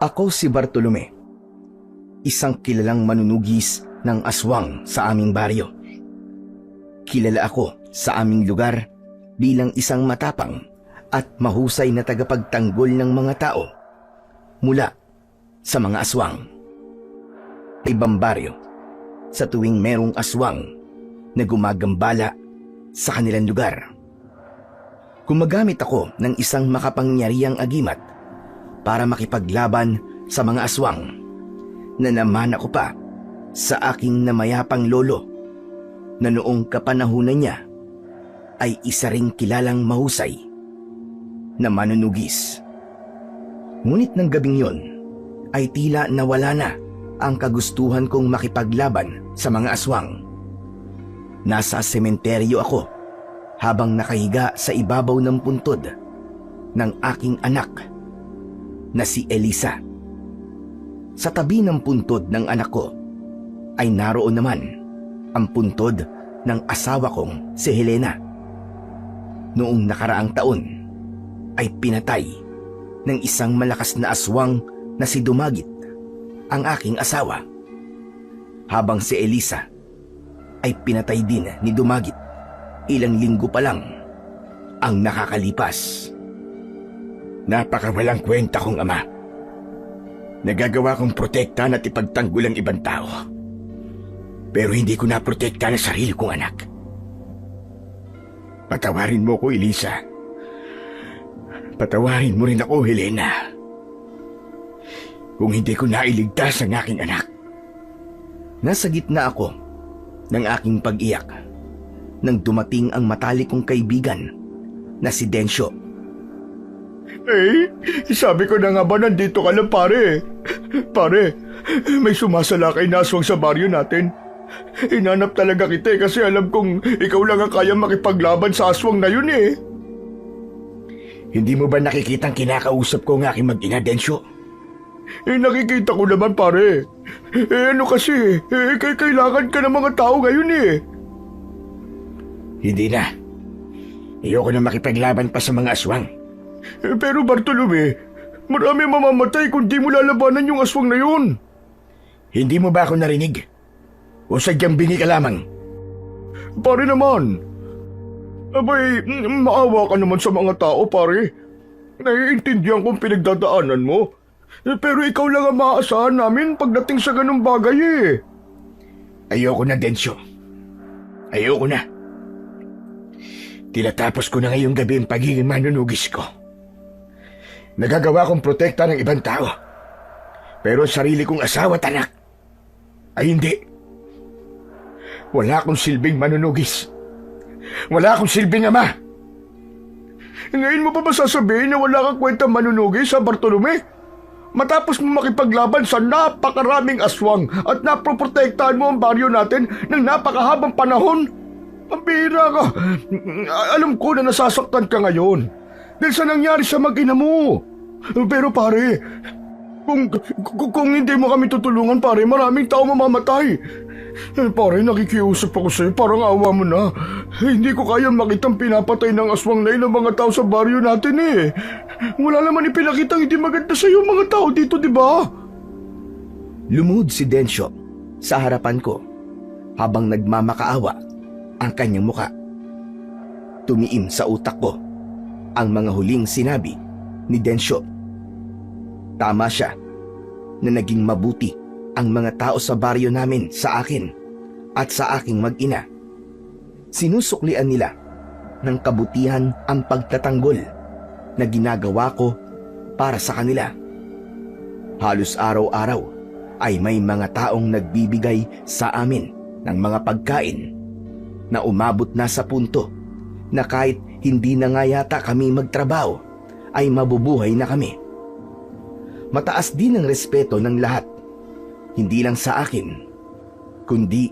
Ako si Bartolome, isang kilalang manunugis ng aswang sa aming baryo. Kilala ako sa aming lugar bilang isang matapang at mahusay na tagapagtanggol ng mga tao mula sa mga aswang. Ibang baryo, sa tuwing merong aswang na gumagambala sa kanilang lugar, gumagamit ako ng isang makapangyarihang agimat para makipaglaban sa mga aswang na namana ko pa sa aking namayapang lolo na noong kapanahunan niya ay isa ring kilalang mahusay na manunugis. Ngunit ng gabing yon ay tila nawala na ang kagustuhan kong makipaglaban sa mga aswang. Nasa sementeryo ako habang nakahiga sa ibabaw ng puntod ng aking anak na si Elisa. Sa tabi ng puntod ng anak ko ay naroon naman ang puntod ng asawa kong si Helena. Noong nakaraang taon ay pinatay ng isang malakas na aswang na si Dumagit ang aking asawa, habang si Elisa ay pinatay din ni Dumagit ilang linggo pa lang ang nakakalipas. Napakawalang kwenta kong ama. Nagagawa kong protektahan at ipagtanggol ang ibang tao, pero hindi ko naprotektahan ang sarili kong anak. Patawarin mo ko, Elisa. Patawarin mo rin ako, Helena, kung hindi ko nailigtas ang aking anak. Nasa gitna ako ng aking pag-iyak nang dumating ang matalik kong kaibigan na si Densyo. Sabi ko na nga ba nandito ka lang, pare? Pare, may sumasalakay na aswang sa baryo natin. Hinanap talaga kita kasi alam kong ikaw lang ang kayang makipaglaban sa aswang na yun eh. Hindi mo ba nakikitang kinakausap ko ang aking mag-ina, Densyo? Nakikita ko naman, pare. Ano kasi, kailangan ka ng mga tao ngayon eh. Hindi na. Ayoko na makipaglaban pa sa mga aswang. Pero Bartolome, marami mamamatay kung di mo lalabanan yung aswang na yun. Hindi mo ba ako narinig? O sadyang bingi ka lamang? Pare naman. Abay, maawa ka naman sa mga tao, pare. Naiintindihan kong pinagdadaanan mo. Pero ikaw lang ang maaasahan namin pagdating sa ganung bagay eh. Ayoko na, Densyo. Ayoko na. Tinatapos ko na ngayong gabi ang pagiging manunugis ko. Nagagawa kong protekta ng ibang tao. Pero sarili kong asawa at anak ay hindi. Wala akong silbing manunugis. Wala akong silbing ama. Ngayon mo pa ba sasabihin na wala kang kwentang manunugis sa Bartolome? Matapos mo makipaglaban sa napakaraming aswang at naproprotektahan mo ang baryo natin ng napakahabang panahon? Ang bihira ka. Alam ko na nasasaktan ka ngayon dahil sa nangyari sa mag-ina mo. Pero pare, kung hindi mo kami tutulungan, pare, maraming tao mamamatay. Pare, nakikiusap ako sa'yo, parang awa mo na. Hindi ko kayang makitang pinapatay ng aswang na yun ang mga tao sa baryo natin eh. Wala naman ipinakitang hindi maganda sa'yo mga tao dito, di ba? Lumuhod si Densyo sa harapan ko habang nagmamakaawa ang kanyang muka. Tumiim sa utak ko ang mga huling sinabi ni Densyo. Tama siya na naging mabuti ang mga tao sa baryo namin sa akin at sa aking mag-ina. Sinusuklian nila ng kabutihan ang pagtatanggol na ginagawa ko para sa kanila. Halos araw-araw ay may mga taong nagbibigay sa amin ng mga pagkain na umabot na sa punto na kahit hindi na nga yata kami magtrabaho ay mabubuhay na kami. Mataas din ang respeto ng lahat, hindi lang sa akin, kundi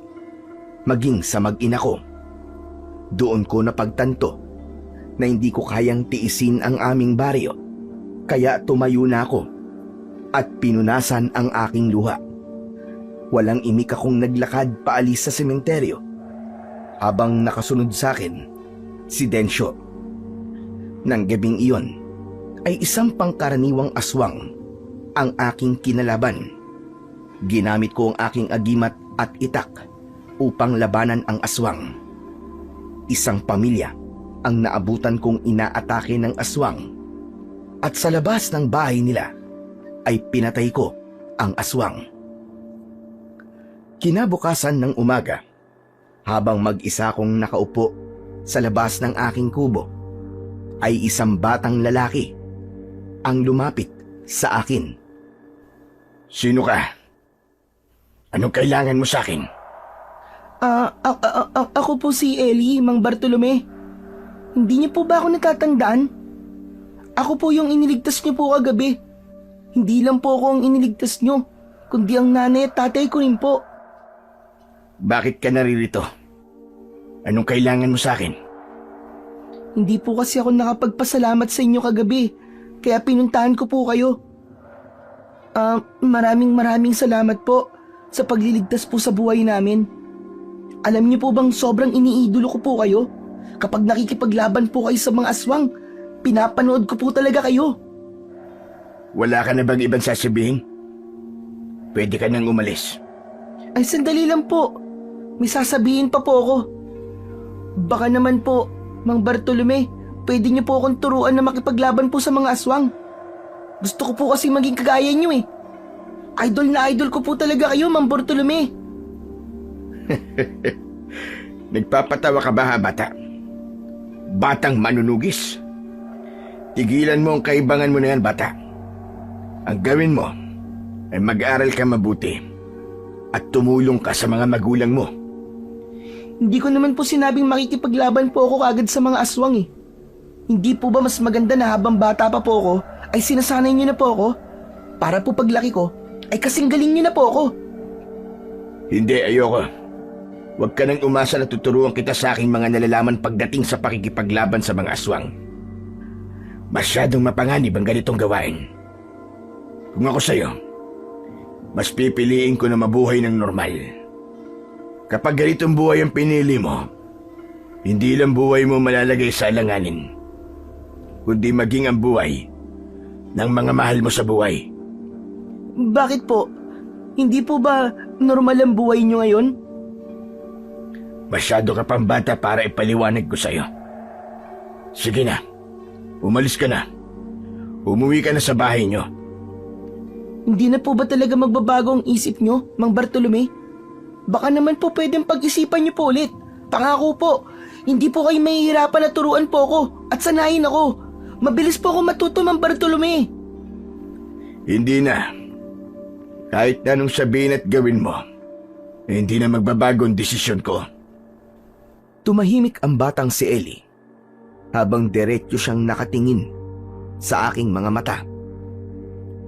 maging sa mag-ina ko. Doon ko napagtanto na hindi ko kayang tiisin ang aming baryo, kaya tumayo na ako at pinunasan ang aking luha. Walang imik akong naglakad paalis sa sementeryo habang nakasunod sa akin si Densyo. Nang gabing iyon ay isang pangkaraniwang aswang ang aking kinalaban. Ginamit ko ang aking agimat at itak upang labanan ang aswang. Isang pamilya ang naabutan kong inaatake ng aswang at sa labas ng bahay nila ay pinatay ko ang aswang. Kinabukasan ng umaga, habang mag-isa kong nakaupo sa labas ng aking kubo, ay isang batang lalaki ang lumapit sa akin. Sino ka? Anong kailangan mo sa akin? Ako po si Ellie, Mang Bartolome. Hindi niyo po ba ako natatandaan? Ako po yung iniligtas niyo po kagabi. Hindi lang po ako ang iniligtas niyo, kundi ang nanay at tatay ko rin po. Bakit ka naririto? Anong kailangan mo sa akin? Hindi po kasi ako nakapagpasalamat sa inyo kagabi, kaya pinuntahan ko po kayo. Maraming salamat po sa pagliligtas po sa buhay namin. Alam niyo po bang sobrang iniidolo ko po kayo? Kapag nakikipaglaban po kayo sa mga aswang, pinapanood ko po talaga kayo. Wala ka na bang ibang sasabihin? Pwede ka nang umalis. Ay, sandali lang po. May sasabihin pa po ako. Baka naman po, Mang Bartolome, pwede niyo po akong turuan na makipaglaban po sa mga aswang. Gusto ko po kasi maging kagaya niyo eh. Idol na idol ko po talaga kayo, Mang Bartolome. Nagpapatawa ka ba, ha, bata? Batang manunugis. Tigilan mo ang kaibangan mo na yan, bata. Ang gawin mo ay mag-aral ka mabuti at tumulong ka sa mga magulang mo. Hindi ko naman po sinabing makikipaglaban po ako kagad sa mga aswang eh. Hindi po ba mas maganda na habang bata pa po ako ay sinasanay niyo na po ako? Para po paglaki ko ay kasing galing niyo na po ako. Hindi, ayoko. Huwag ka nang umasa na tuturuan kita sa aking mga nalalaman pagdating sa pakikipaglaban sa mga aswang. Masyadong mapanganib ang ganitong gawain. Kung ako sa'yo, mas pipiliin ko na mabuhay ng normal. Kapag ganitong buhay ang pinili mo, hindi lang buhay mo malalagay sa alanganin, kundi maging ang buhay ng mga mahal mo sa buhay. Bakit po? Hindi po ba normal ang buhay niyo ngayon? Masyado ka pang bata para ipaliwanag ko sa'yo. Sige na, umalis ka na. Umuwi ka na sa bahay niyo. Hindi na po ba talaga magbabago ang isip niyo, Mang Bartolome? Baka naman po pwedeng pag-isipan niyo po ulit. Pangako po, hindi po kayo mahihirapan na turuan po ako at sanayin ako. Mabilis po ako matuto, Mang Bartolome. Hindi na. Kahit na anong sabihin at gawin mo, hindi na magbabago ang desisyon ko. Tumahimik ang batang si Ellie habang diretso siyang nakatingin sa aking mga mata.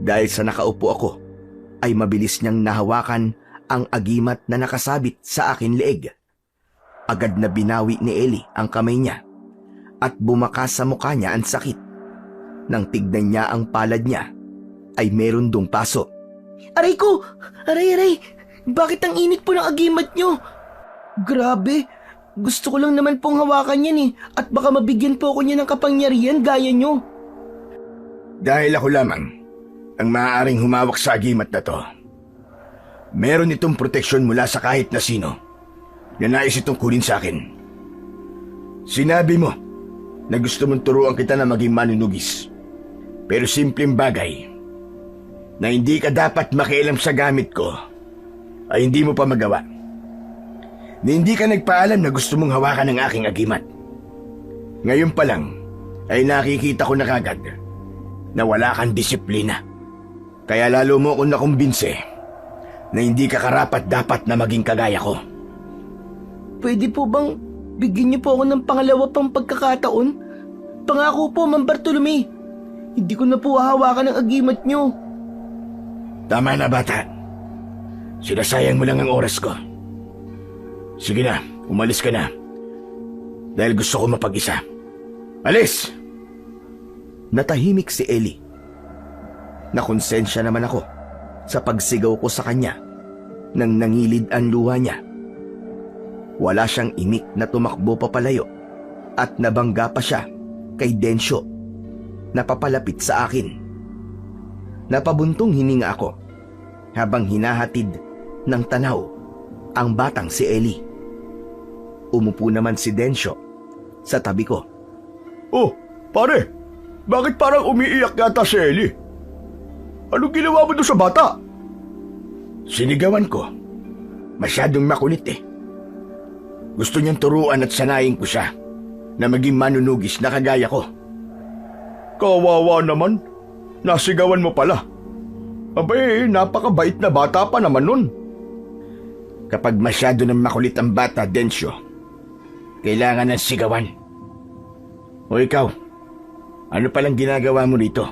Dahil sa nakaupo ako, ay mabilis niyang nahawakan ang agimat na nakasabit sa akin leeg. Agad na binawi ni Ellie ang kamay niya at bumakas sa mukha niya ang sakit. Nang tignan niya ang palad niya, ay meron dong paso. Aray ko! Aray! Bakit ang init po ng agimat niyo? Grabe! Gusto ko lang naman pong hawakan yan eh, at baka mabigyan po ako niya ng kapangyarihan gaya niyo. Dahil ako lamang ang maaaring humawak sa agimat na to. Meron itong proteksyon mula sa kahit na sino na nais itong kunin sa akin. Sinabi mo na gusto mong turuan kita na maging manunugis. Pero simpleng bagay na hindi ka dapat makialam sa gamit ko ay hindi mo pa magawa. Na hindi ka nagpaalam na gusto mong hawakan ng aking agimat. Ngayon pa lang ay nakikita ko na kagad na wala kang disiplina. Kaya lalo mo akong nakumbinse na hindi ka karapat dapat na maging kagaya ko. Pwede po bang bigyan niyo po ako ng pangalawa pang pagkakataon? Pangako po, Mang Bartolome. Hindi ko na po hahawakan ng agimat niyo. Tama na, bata. Sinasayang mo lang ang oras ko. Sige na, umalis ka na. Dahil gusto ko mapag-isa. Alis! Natahimik si Ellie. Nakonsensya naman ako sa pagsigaw ko sa kanya nang nangilid ang luha niya. Wala siyang imik na tumakbo papalayo at nabangga pa siya kay Densyo na papalapit sa akin. Napabuntong hininga ako habang hinahatid ng tanaw ang batang si Ellie. Umupo naman si Densyo sa tabi ko. Oh, pare, bakit parang umiiyak yata si Ellie? Anong ginawa mo doon sa bata? Sinigawan ko. Masyadong makulit eh. Gusto niyang turuan at sanayin ko siya na maging manunugis na kagaya ko. Kawawa naman. Nasigawan mo pala. Abay, napakabait na bata pa naman nun. Kapag masyado nang makulit ang bata, Densyo, kailangan ng sigawan. O ikaw, ano palang ginagawa mo rito?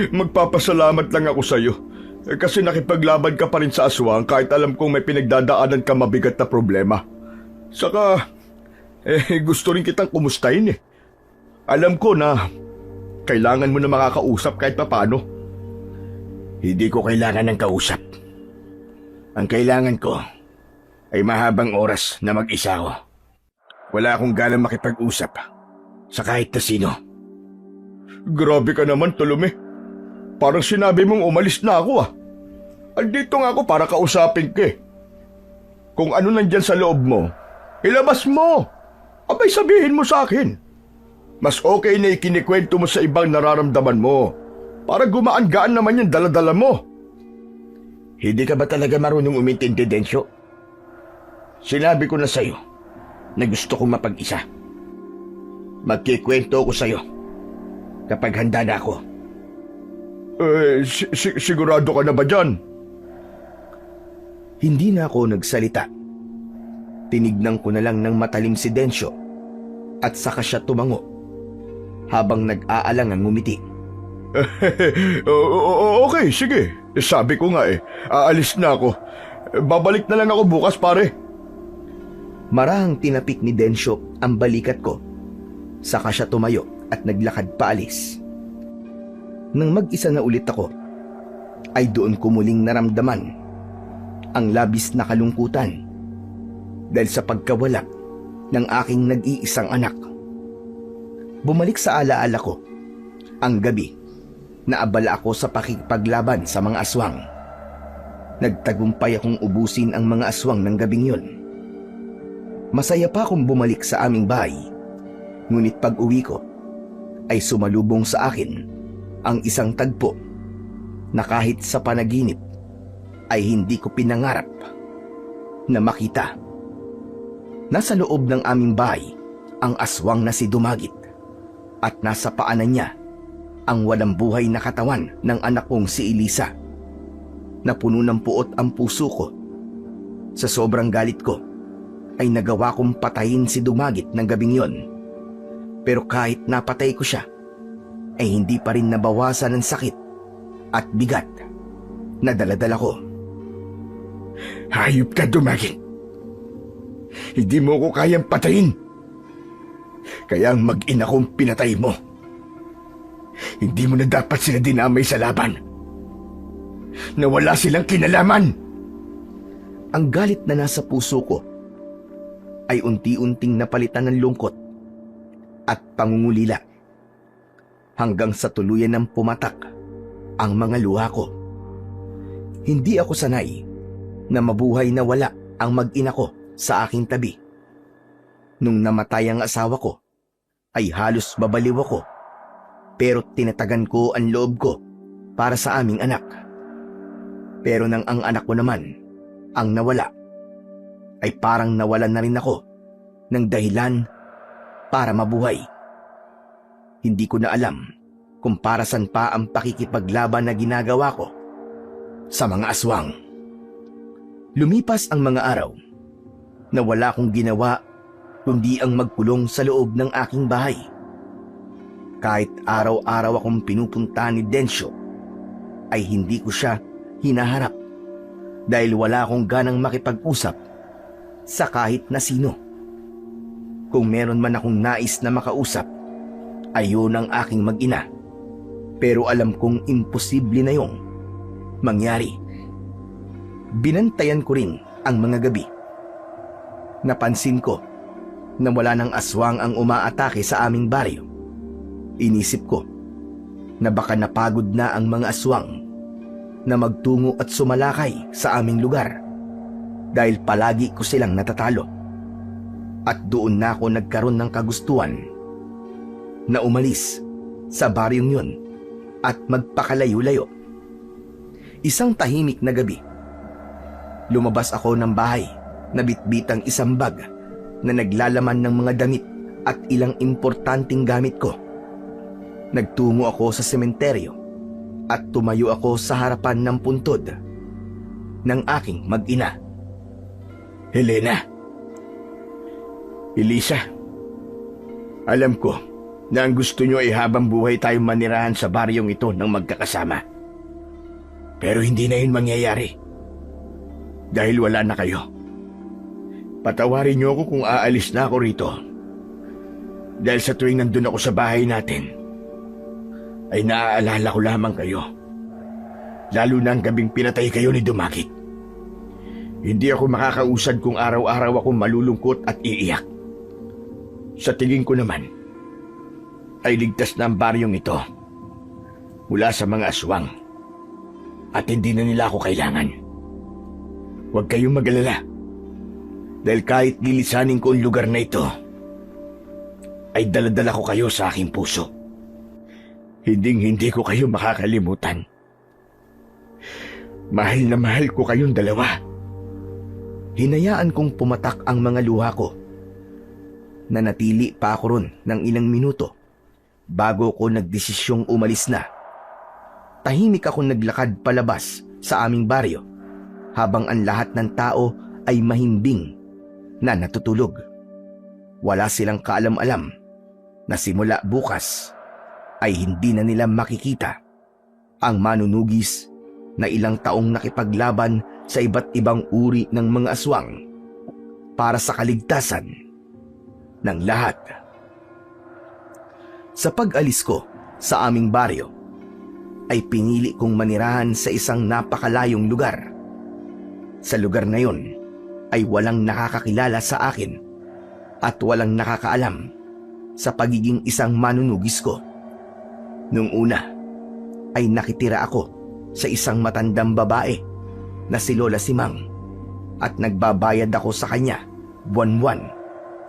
Magpapasalamat lang ako sa'yo. Kasi nakipaglaban ka pa rin sa aswang kahit alam kong may pinagdadaanan ka mabigat na problema. Saka, gusto rin kitang kumustahin eh. Alam ko na kailangan mo na makakausap kahit papaano. Hindi ko kailangan ng kausap. Ang kailangan ko ay mahabang oras na mag-isa ko. Wala akong ganang makipag-usap sa kahit na sino. Grabe ka naman, Tulume. Parang sinabi mong umalis na ako ah. Andito nga ako para kausapin ka eh. Kung ano nandyan sa loob mo, ilabas mo. Abay sabihin mo sa akin. Mas okay na ikinikwento mo sa ibang nararamdaman mo para gumaan-gaan naman yung daladala mo. Hindi ka ba talaga marunong umintindi, Densyo? Sinabi ko na sa'yo na gusto kong mapag-isa. Magkikwento ko sa'yo kapag handa na ako. Sigurado ka na ba dyan? Hindi na ako nagsalita. Tinignan ko na lang ng matalim si Densyo at saka siya tumango habang nag-aalangang ngumiti. Okay, sige. Sabi ko nga aalis na ako. Babalik na lang ako bukas, pare. Marahang tinapik ni Densyo ang balikat ko. Saka siya tumayo at naglakad paalis. Nang mag-isa na ulit ako, ay doon ko muling naramdaman ang labis na kalungkutan dahil sa pagkawala ng aking nag-iisang anak. Bumalik sa alaala ko ang gabi na abala ako sa pakikipaglaban sa mga aswang. Nagtagumpay akong ubusin ang mga aswang ng gabing yun. Masaya pa akong bumalik sa aming bahay, ngunit pag-uwi ko ay sumalubong sa akin ang isang tagpo na kahit sa panaginip ay hindi ko pinangarap na makita. Nasa loob ng aming bahay ang aswang na si Dumagit at nasa paanan niya ang walang buhay na katawan ng anak kong si Elisa. Napuno ng puot ang puso ko. Sa sobrang galit ko ay nagawa kong patayin si Dumagit ng gabing yon. Pero kahit napatay ko siya, ay hindi pa rin nabawasan ng sakit at bigat na daladala ko. Hayop ka, Dumagit. Hindi mo ko kayang patayin. Kaya ang mag-ina kong pinatay mo. Hindi mo na dapat sila dinamay sa laban. Nawala silang kinalaman. Ang galit na nasa puso ko ay unti-unting napalitan ng lungkot at pangungulila hanggang sa tuluyan ng pumatak ang mga luha ko. Hindi ako sanay na mabuhay na wala ang mag-ina ko sa aking tabi. Nung namatay ang asawa ko, ay halos babaliw ako, pero tinatagan ko ang loob ko para sa aming anak. Pero nang ang anak ko naman ang nawala, ay parang nawalan na rin ako ng dahilan para mabuhay. Hindi ko na alam kung para saan pa ang pakikipaglaban na ginagawa ko sa mga aswang. Lumipas ang mga araw na wala akong ginawa kundi ang magkulong sa loob ng aking bahay. Kahit araw-araw akong pinupunta ni Densyo, ay hindi ko siya hinaharap dahil wala akong ganang makipag-usap sa kahit na sino. Kung meron man akong nais na makausap, ay yun ang aking mag-ina. Pero alam kong imposible na yung mangyari. Binantayan ko rin ang mga gabi. Napansin ko na wala ng aswang ang umaatake sa aming baryo. Inisip ko, na baka napagod na ang mga aswang na magtungo at sumalakay sa aming lugar dahil palagi ko silang natatalo. At doon na ako nagkaroon ng kagustuhan na umalis sa baryong yun at magpakalayo-layo. Isang tahimik na gabi, lumabas ako ng bahay na bitbitang isang bag na naglalaman ng mga damit at ilang importanteng gamit ko. Nagtungo ako sa sementeryo at tumayo ako sa harapan ng puntod ng aking mag-ina. Helena. Elisa. Alam ko na ang gusto nyo ay habang buhay tayong manirahan sa baryong ito ng magkakasama. Pero hindi na yun mangyayari. Dahil wala na kayo. Patawarin niyo ako kung aalis na ako rito. Dahil sa tuwing nandun ako sa bahay natin, ay naaalala ko lamang kayo. Lalo na ang gabing pinatay kayo ni Dumakit. Hindi ako makakausad kung araw-araw ako malulungkot at iiyak. Sa tingin ko naman, ay ligtas na ang baryong ito mula sa mga aswang at hindi na nila ako kailangan. Huwag kayong mag-alala dahil kahit lilisanin ko ang lugar na ito, ay daladala ko kayo sa aking puso. Hinding-hindi ko kayo makakalimutan. Mahal na mahal ko kayong dalawa. Hinayaan kong pumatak ang mga luha ko. Nanatili pa ako ron ng ilang minuto bago ko nagdesisyong umalis na. Tahimik akong naglakad palabas sa aming baryo habang ang lahat ng tao ay mahimbing na natutulog. Wala silang kaalam-alam na simula bukas ay hindi na nila makikita ang manunugis na ilang taong nakipaglaban sa iba't ibang uri ng mga aswang para sa kaligtasan ng lahat. Sa pag-alis ko sa aming baryo, ay pinili kong manirahan sa isang napakalayong lugar. Sa lugar na yon ay walang nakakakilala sa akin at walang nakakaalam sa pagiging isang manunugis ko. Nung una ay nakitira ako sa isang matandang babae na si Lola Simang at nagbabayad ako sa kanya buwan-buwan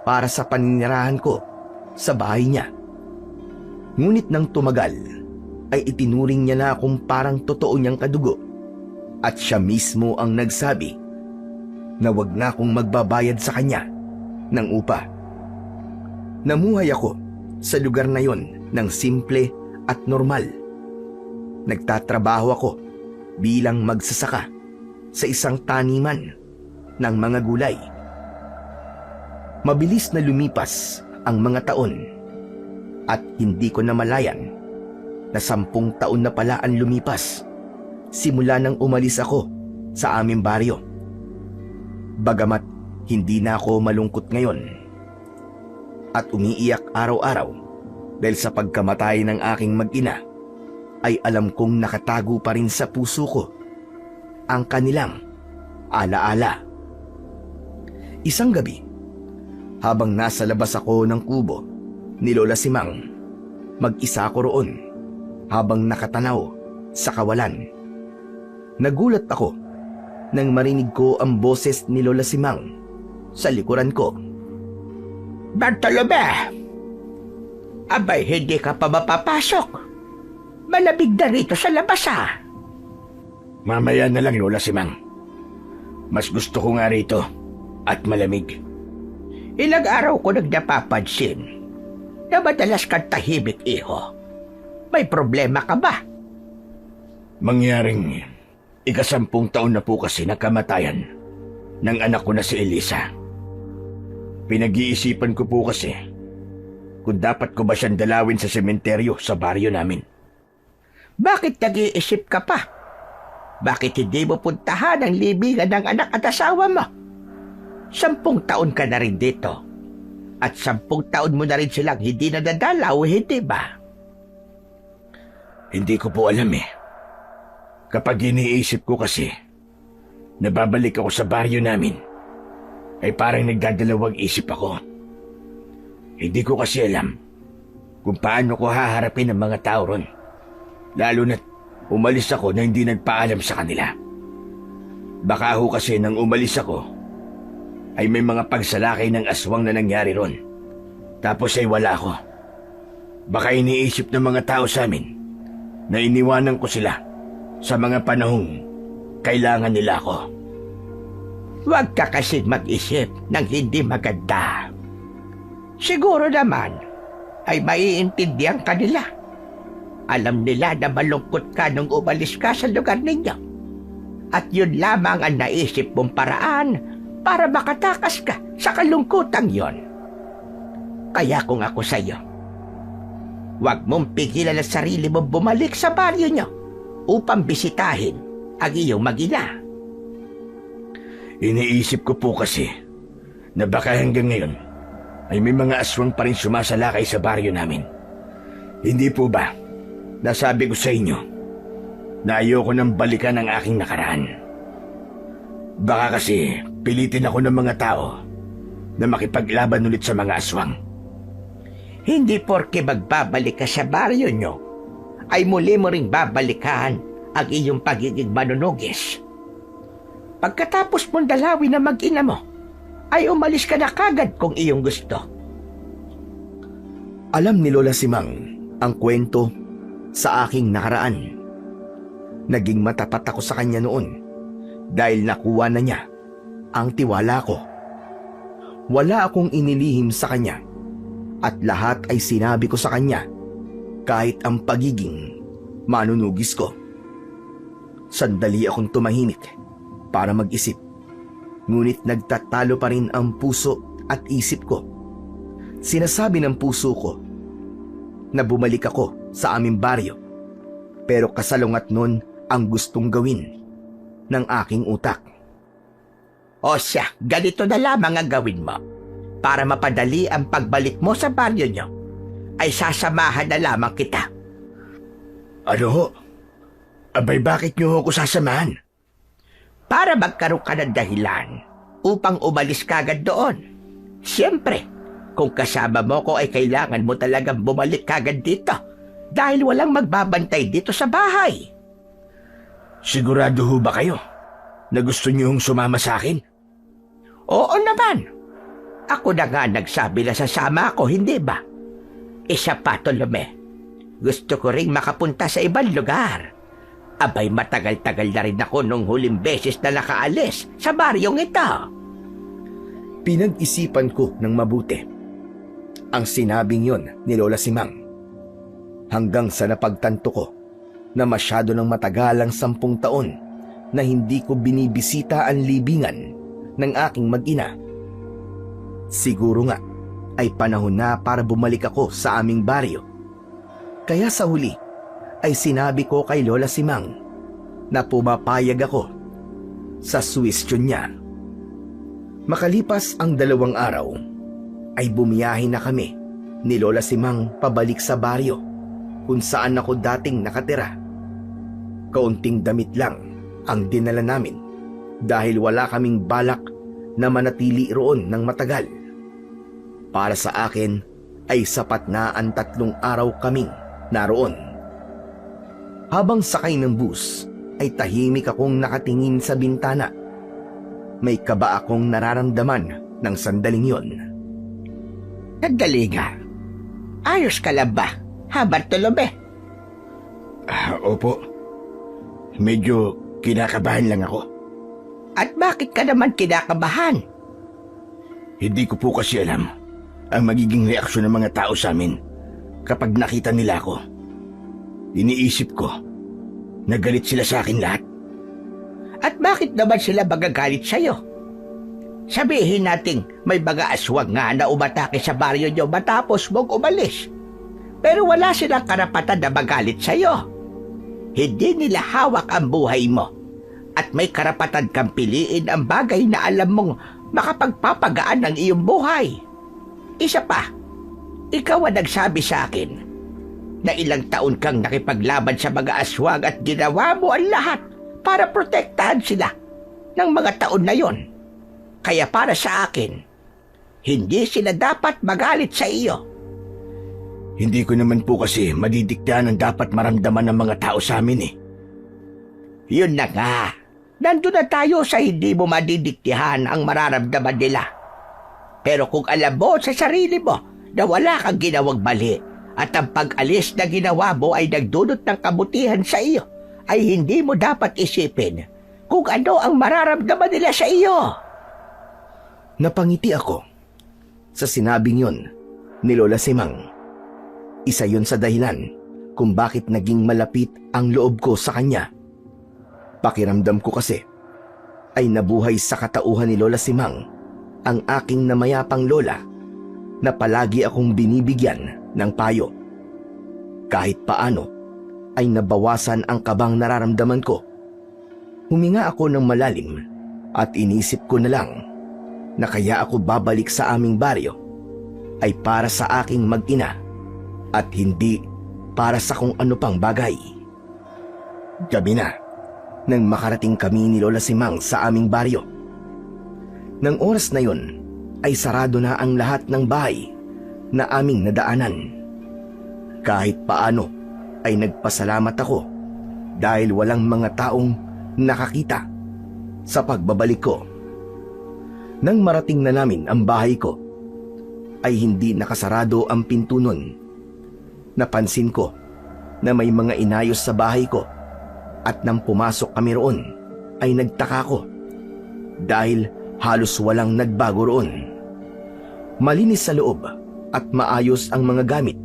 para sa paninirahan ko sa bahay niya. Ngunit nang tumagal ay itinuring niya na akong parang totoo niyang kadugo at siya mismo ang nagsabi na wag na akong magbabayad sa kanya ng upa. Namuhay ako sa lugar na yon ng simple at normal. Nagtatrabaho ako bilang magsasaka sa isang taniman ng mga gulay. Mabilis na lumipas ang mga taon at hindi ko namalayan na 10 taon na pala ang lumipas simula nang umalis ako sa aming baryo. Bagamat hindi na ako malungkot ngayon at umiiyak araw-araw dahil sa pagkamatay ng aking mag-ina, ay alam kong nakatago pa rin sa puso ko ang kanilang alaala. Isang gabi, habang nasa labas ako ng kubo ni Lola Simang, mag-isa ako roon habang nakatanaw sa kawalan. Nagulat ako nang marinig ko ang boses ni Lola Simang sa likuran ko. Bartolome! Abay, hindi ka pa mapapasok. Malamig na rito sa labas, ha? Mamaya na lang, Lola Simang. Mas gusto ko nga rito at malamig. Ilang araw ko nagnapapansin na madalas kang tahimik, iho. May problema ka ba? Mangyaring 10 taon na po kasi nakamatayan ng anak ko na si Elisa. Pinag-iisipan ko po kasi kung dapat ko ba siyang dalawin sa sementeryo sa baryo namin. Bakit nag-iisip ka pa? Bakit hindi mo puntahan ang libingan ng anak at asawa mo? 10 taon ka na rin dito. At 10 taon mo na rin silang hindi nadadalaw, hindi ba? Hindi ko po alam eh. Kapag iniisip ko kasi, nababalik ako sa baryo namin, ay parang nagdadalawang isip ako. Hindi ko kasi alam kung paano ko haharapin ang mga tao ron. Lalo na't umalis ako na hindi nagpaalam sa kanila. Baka ho kasi nang umalis ako, ay may mga pagsalakay ng aswang na nangyari ron. Tapos ay wala ako. Baka iniisip ng mga tao sa amin na iniwanan ko sila sa mga panahong kailangan nila ako. Huwag ka kasi mag-isip ng hindi maganda. Siguro naman ay maiintindihan ka nila. Alam nila na malungkot ka nung umalis ka sa lugar ninyo. At yun lamang ang naisip mong paraan para makatakas ka sa kalungkutang yon. Kaya kung ako sa'yo, huwag mong pigilan ang sarili mo bumalik sa baryo nyo upang bisitahin ang iyong mag-ina. Iniisip ko po kasi na baka hanggang ngayon ay may mga aswang pa rin sumasalakay sa baryo namin. Hindi po ba nasabi ko sa inyo na ayoko nang balikan ang aking nakaraan? Baka kasi pilitin ako ng mga tao na makipaglaban ulit sa mga aswang. Hindi porke magbabalik ka sa baryo nyo ay muli mo ring babalikan ang iyong pagiging manunugis. Pagkatapos mong dalawin na mag-ina mo, ay umalis ka na kagad kung iyong gusto. Alam ni Lola Simang ang kwento sa aking nakaraan. Naging matapat ako sa kanya noon dahil nakuha na niya ang tiwala ko. Wala akong inilihim sa kanya at lahat ay sinabi ko sa kanya kahit ang pagiging manunugis ko. Sandali akong tumahimik para mag-isip. Ngunit nagtatalo pa rin ang puso at isip ko. Sinasabi ng puso ko na bumalik ako sa aming baryo. Pero kasalungat nun ang gustong gawin ng aking utak. O siya, ganito na lamang ang gawin mo. Para mapadali ang pagbalik mo sa baryo nyo, ay sasamahan na lamang kita. Ano ho? Abay, bakit niyo ako sasamahan? Para magkaroon ka ng dahilan upang umalis kagad doon. Siyempre, kung kasama mo ko ay kailangan mo talagang bumalik kagad dito dahil walang magbabantay dito sa bahay. Sigurado ho ba kayo na gusto niyo sumama sa akin? Oo naman. Ako na nga nagsabi na sasama ako, hindi ba? Isa pa, Tolome. Gusto ko ring makapunta sa ibang lugar. Abay, matagal-tagal na rin ako nung huling beses na nakaalis sa baryong ito. Pinag-isipan ko ng mabuti ang sinabing yon ni Lola Simang. Hanggang sa napagtanto ko na masyado ng matagal ang 10 taon na hindi ko binibisita ang libingan ng aking mag-ina. Siguro nga ay panahon na para bumalik ako sa aming baryo. Kaya sa huli ay sinabi ko kay Lola Simang na pumapayag ako sa suwestyon niya. Makalipas ang 2 araw ay bumiyahe na kami ni Lola Simang pabalik sa baryo kung saan ako dating nakatira. Kaunting damit lang ang dinala namin dahil wala kaming balak na manatili roon ng matagal. Para sa akin ay sapat na ang 3 araw kaming naroon. Habang sakay ng bus, ay tahimik akong nakatingin sa bintana. May kaba akong nararamdaman ng sandaling yon. Sandali nga. Ayos ka lang ba, ha, Bartolome? Opo. Medyo kinakabahan lang ako. At bakit ka naman kinakabahan? Hindi ko po kasi alam ang magiging reaksyon ng mga tao sa amin kapag nakita nila ako. Iniisip ko na galit sila sa akin lahat. At bakit naman sila magagalit sa'yo? Sabihin nating may mga aswang nga na umatake sa baryo nyo matapos mong umalis. Pero wala silang karapatan na magalit sa'yo. Hindi nila hawak ang buhay mo. At may karapatan kang piliin ang bagay na alam mong makapagpapagaan ng iyong buhay. Isa pa, ikaw ang nagsabi sa akin na ilang taon kang nakipaglaban sa mga aswang at ginawa mo ang lahat para protektahan sila ng mga taon na yon. Kaya para sa akin, hindi sila dapat magalit sa iyo. Hindi ko naman po kasi madidiktahan ang dapat maramdaman ng mga tao sa amin eh. Yun na nga. Nandun na tayo sa hindi mo madidiktihan ang mararamdaman nila. Pero kung alam mo sa sarili mo na wala kang ginawang mali at ang pag-alis na ginawa mo ay nagdulot ng kabutihan sa iyo, ay hindi mo dapat isipin kung ano ang mararamdaman nila sa iyo. Napangiti ako sa sinabing yun ni Lola Simang. Isa yun sa dahilan kung bakit naging malapit ang loob ko sa kanya. Pakiramdam ko kasi ay nabuhay sa katauhan ni Lola Simang ang aking namayapang lola na palagi akong binibigyan ng payo. Kahit paano ay nabawasan ang kabang nararamdaman ko. Huminga ako ng malalim at inisip ko na lang na kaya ako babalik sa aming baryo ay para sa aking mag-ina at hindi para sa kung ano pang bagay. Gabi na nang makarating kami ni Lola Simang sa aming baryo. Nang oras na yon ay sarado na ang lahat ng bahay na aming nadaanan. Kahit paano ay nagpasalamat ako dahil walang mga taong nakakita sa pagbabalik ko. Nang marating na namin ang bahay ko, ay hindi nakasarado ang pinto nun. Napansin ko na may mga inayos sa bahay ko at nang pumasok kami roon ay nagtaka ko dahil halos walang nagbago roon. Malinis sa loob at maayos ang mga gamit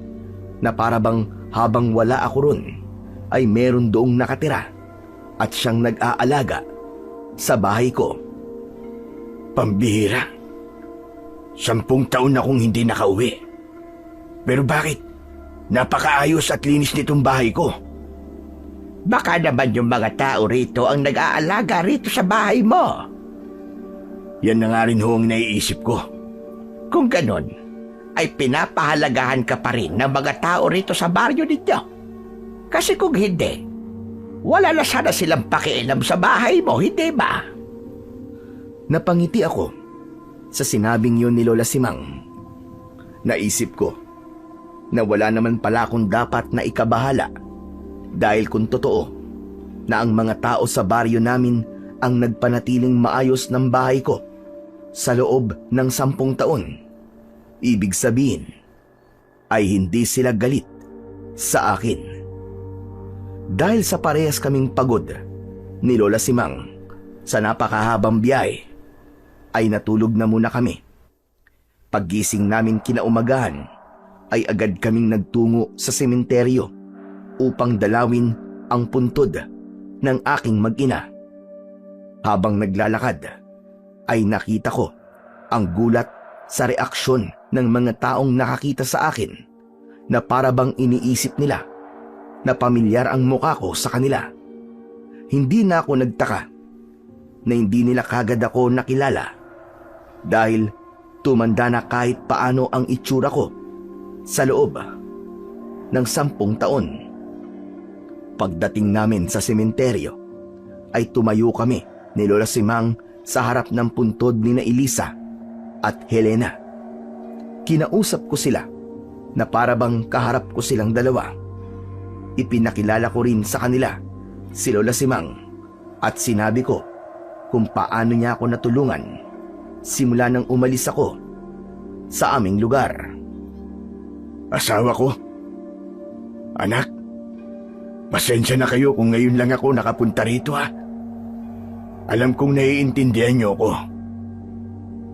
na parabang habang wala ako roon ay meron doong nakatira at siyang nag-aalaga sa bahay ko. Pambihira. 10 taon na akong hindi nakauwi. Pero bakit? Napakaayos at linis nitong bahay ko. Baka naman yung mga tao rito ang nag-aalaga rito sa bahay mo. Yan na nga rin ho ang naiisip ko. Kung ganon, ay pinapahalagahan ka pa rin ng mga tao rito sa baryo ninyo. Kasi kung hindi, wala na sana silang pakialam sa bahay mo, hindi ba? Napangiti ako sa sinabing yun ni Lola Simang. Naisip ko na wala naman pala akong dapat na ikabahala dahil kung totoo na ang mga tao sa baryo namin ang nagpanatiling maayos ng bahay ko sa loob ng 10 taon, ibig sabihin ay hindi sila galit sa akin. Dahil sa parehas kaming pagod ni Lola Simang sa napakahabang biyahe, ay natulog na muna kami. Paggising namin kinaumagahan, ay agad kaming nagtungo sa sementeryo upang dalawin ang puntod ng aking mag-ina. Habang naglalakad, ay nakita ko ang gulat sa reaksyon ng mga taong nakakita sa akin na parabang iniisip nila na pamilyar ang mukha ko sa kanila. Hindi na ako nagtaka na hindi nila kagad ako nakilala dahil tumanda na kahit paano ang itsura ko sa loob ng 10 taon. Pagdating namin sa sementeryo, ay tumayo kami ni Lola Simang sa harap ng puntod ni na Elisa at Helena. Kinausap ko sila na parabang kaharap ko silang dalawa. Ipinakilala ko rin sa kanila si Lola Simang at sinabi ko kung paano niya ako natulungan simula nang umalis ako sa aming lugar. Asawa ko? Anak? Pasensya na kayo kung ngayon lang ako nakapunta rito ha. Alam kong naiintindihan niyo ako.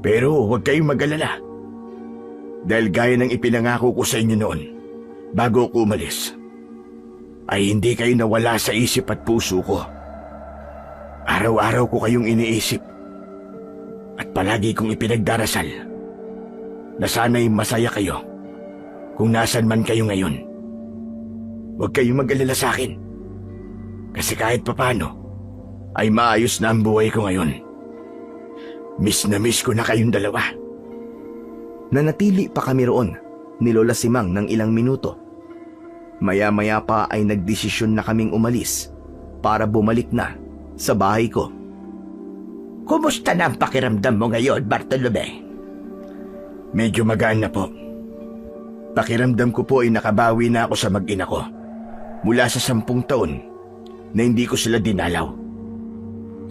Pero huwag kayong mag-alala. Dahil gaya ng ipinangako ko sa inyo noon, bago ako umalis, ay hindi kayo nawala sa isip at puso ko. Araw-araw ko kayong iniisip at palagi kong ipinagdarasal na sana'y masaya kayo kung nasan man kayo ngayon. Huwag kayong mag-alala sa akin kasi kahit papano ay maayos na ang buhay ko ngayon. Miss na miss ko na kayong dalawa. Nanatili pa kami roon ni Lola Simang ng ilang minuto. Maya-maya pa ay nagdesisyon na kaming umalis para bumalik na sa bahay ko. Kumusta na ang pakiramdam mo ngayon, Bartolome? Medyo magaan na po. Pakiramdam ko po ay nakabawi na ako sa mag-ina ko mula sa 10 taon na hindi ko sila dinalaw.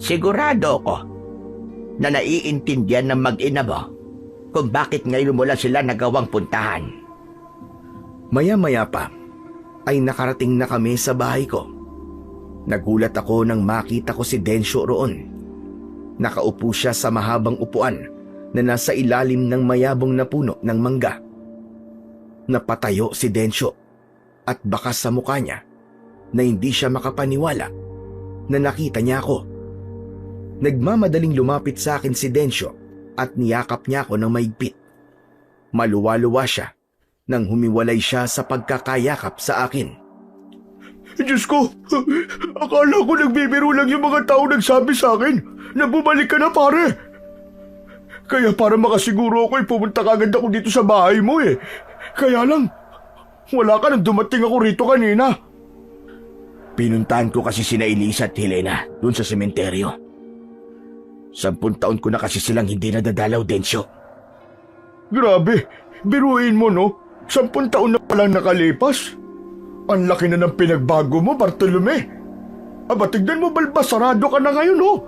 Sigurado ako na naiintindihan ng mag-ina mo kung bakit ngayon mo lang sila nagawang puntahan. Maya-maya pa ay nakarating na kami sa bahay ko. Nagulat ako nang makita ko si Densyo roon. Nakaupo siya sa mahabang upuan na nasa ilalim ng mayabong na puno ng mangga. Napatayo si Densyo at bakas sa mukha niya na hindi siya makapaniwala na nakita niya ako. Nagmamadaling lumapit sa akin si Densyo at niyakap niya ako ng maigpit. Maluwa-luwa siya nang humiwalay siya sa pagkakayakap sa akin. Diyos ko, akala ko nagbibiro lang yung mga tao nagsabi sa akin na bumalik ka na, pare. Kaya para makasiguro ako, pumunta kagad ako dito sa bahay mo eh. Kaya lang, wala ka nang dumating ako rito kanina. Pinuntahan ko kasi sina Elisa at Helena dun sa sementeryo. 10 taon ko na kasi silang hindi nadadalaw, Densyo. Grabe, biruin mo no, 10 taon na palang nakalipas. Ang laki na ng pinagbago mo, Bartolome. Aba, tignan mo, balbas, sarado ka na ngayon, oh.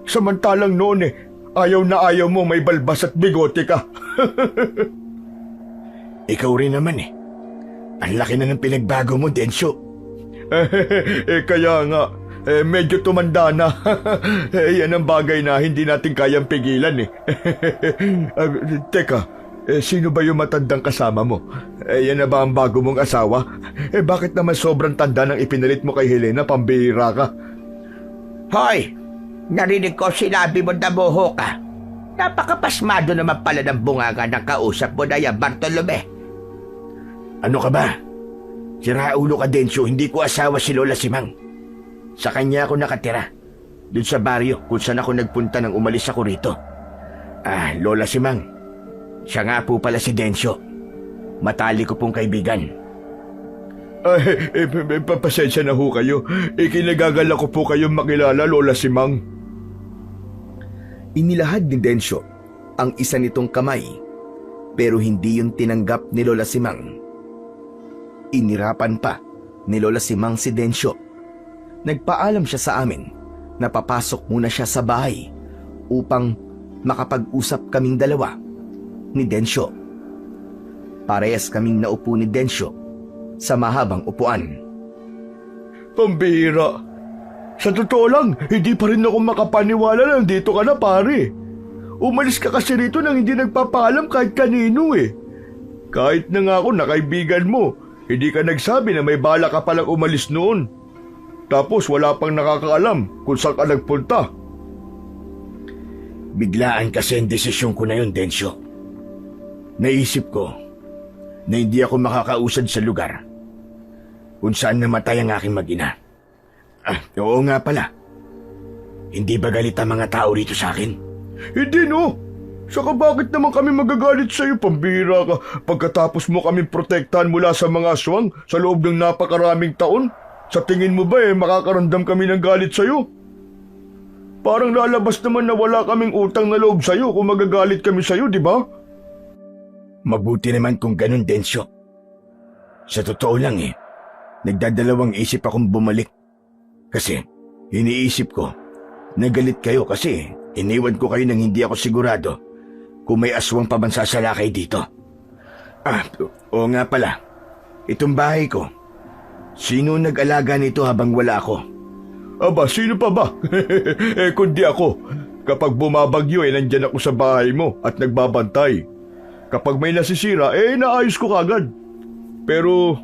Samantalang noon ayaw na ayaw mo may balbas at bigote ka. Ikaw rin naman Ang laki na ng pinagbago mo, Densyo. Kaya nga, medyo tumanda na. Yan ang bagay na hindi natin kayang pigilan Teka, sino ba yung matandang kasama mo? Yan na ba ang bago mong asawa? Bakit naman sobrang tanda nang ipinalit mo kay Helena, pambihira ka? Hoy! Narinig ko sinabi mo na buho ka. Napakapasmado naman pala ng bunganga ng kausap mo na yan, Bartolome. Ano ka ba? Siraulo ka, Densyo. Hindi ko asawa si Lola Simang. Sa kanya ako nakatira. Doon sa baryo kung saan ako nagpunta nang umalis ako rito. Lola Simang. Siya nga po pala si Densyo. Matali ko pong kaibigan. Pasensya na ho kayo. Kinagagala ko po kayong makilala, Lola Simang. Inilahad ni Densyo ang isa nitong kamay, pero hindi yun tinanggap ni Lola Simang. Inirapan pa ni Lola Simang si Densyo. Nagpaalam siya sa amin na papasok muna siya sa bahay upang makapag-usap kaming dalawa ni Densyo. Parehas kaming naupo ni Densyo sa mahabang upuan. Pambihira. Sa totoo lang, hindi pa rin ako makapaniwala na nandito ka na, pare. Umalis ka kasi rito nang hindi nagpapaalam kahit kanino Kahit na nga ako na kaibigan mo, hindi ka nagsabi na may bala ka palang umalis noon. Tapos wala pang nakakaalam kung saan ka nagpunta. Biglaan kasi ang desisyon ko na yun, Densyo. Naisip ko na hindi ako makakausad sa lugar kung saan namatay ang aking mag-ina. Oo nga pala. Hindi ba galit ang mga tao rito sa akin? Hindi no. Saka bakit naman kami magagalit sa'yo, pambihira ka, pagkatapos mo kami protektahan mula sa mga aswang sa loob ng napakaraming taon? Sa tingin mo ba makakaramdam kami ng galit sa'yo? Parang lalabas naman na wala kaming utang na loob sa'yo kung magagalit kami sa'yo, di ba? Mabuti naman kung ganun, Densyo. Sa totoo lang nagdadalawang isip akong bumalik. Kasi iniisip ko na galit kayo kasi iniwan ko kayo nang hindi ako sigurado kung may aswang pabansasalakay dito. Oo nga pala. Itong bahay ko. Sino nag-alaga nito habang wala ako? Aba, sino pa ba? Kundi ako. Kapag bumabagyo nandyan ako sa bahay mo at nagbabantay. Kapag may nasisira, naayos ko kagad. Pero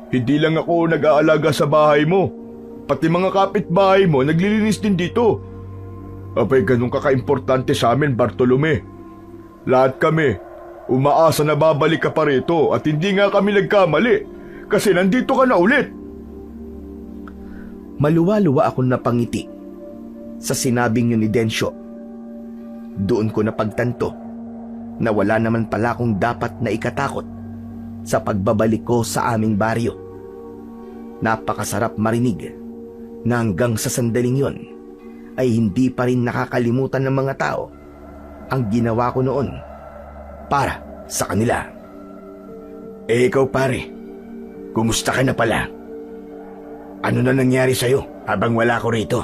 hindi lang ako nag-aalaga sa bahay mo. Pati mga kapitbahay mo naglilinis din dito. Abay, ganun kaka-importante sa amin, Bartolome. Lahat kami, umaasa na babalik ka pa rito at hindi nga kami nagkamali kasi nandito ka na ulit. Maluwa-luwa akong napangiti sa sinabing yun ni Densyo. Doon ko napagtanto na wala naman pala akong dapat na ikatakot sa pagbabalik ko sa aming baryo. Napakasarap marinig na hanggang sa sandaling yon ay hindi pa rin nakakalimutan ng mga tao ang ginawa ko noon para sa kanila. Ikaw pare, kumusta ka na pala? Ano na nangyari sa'yo habang wala ko rito?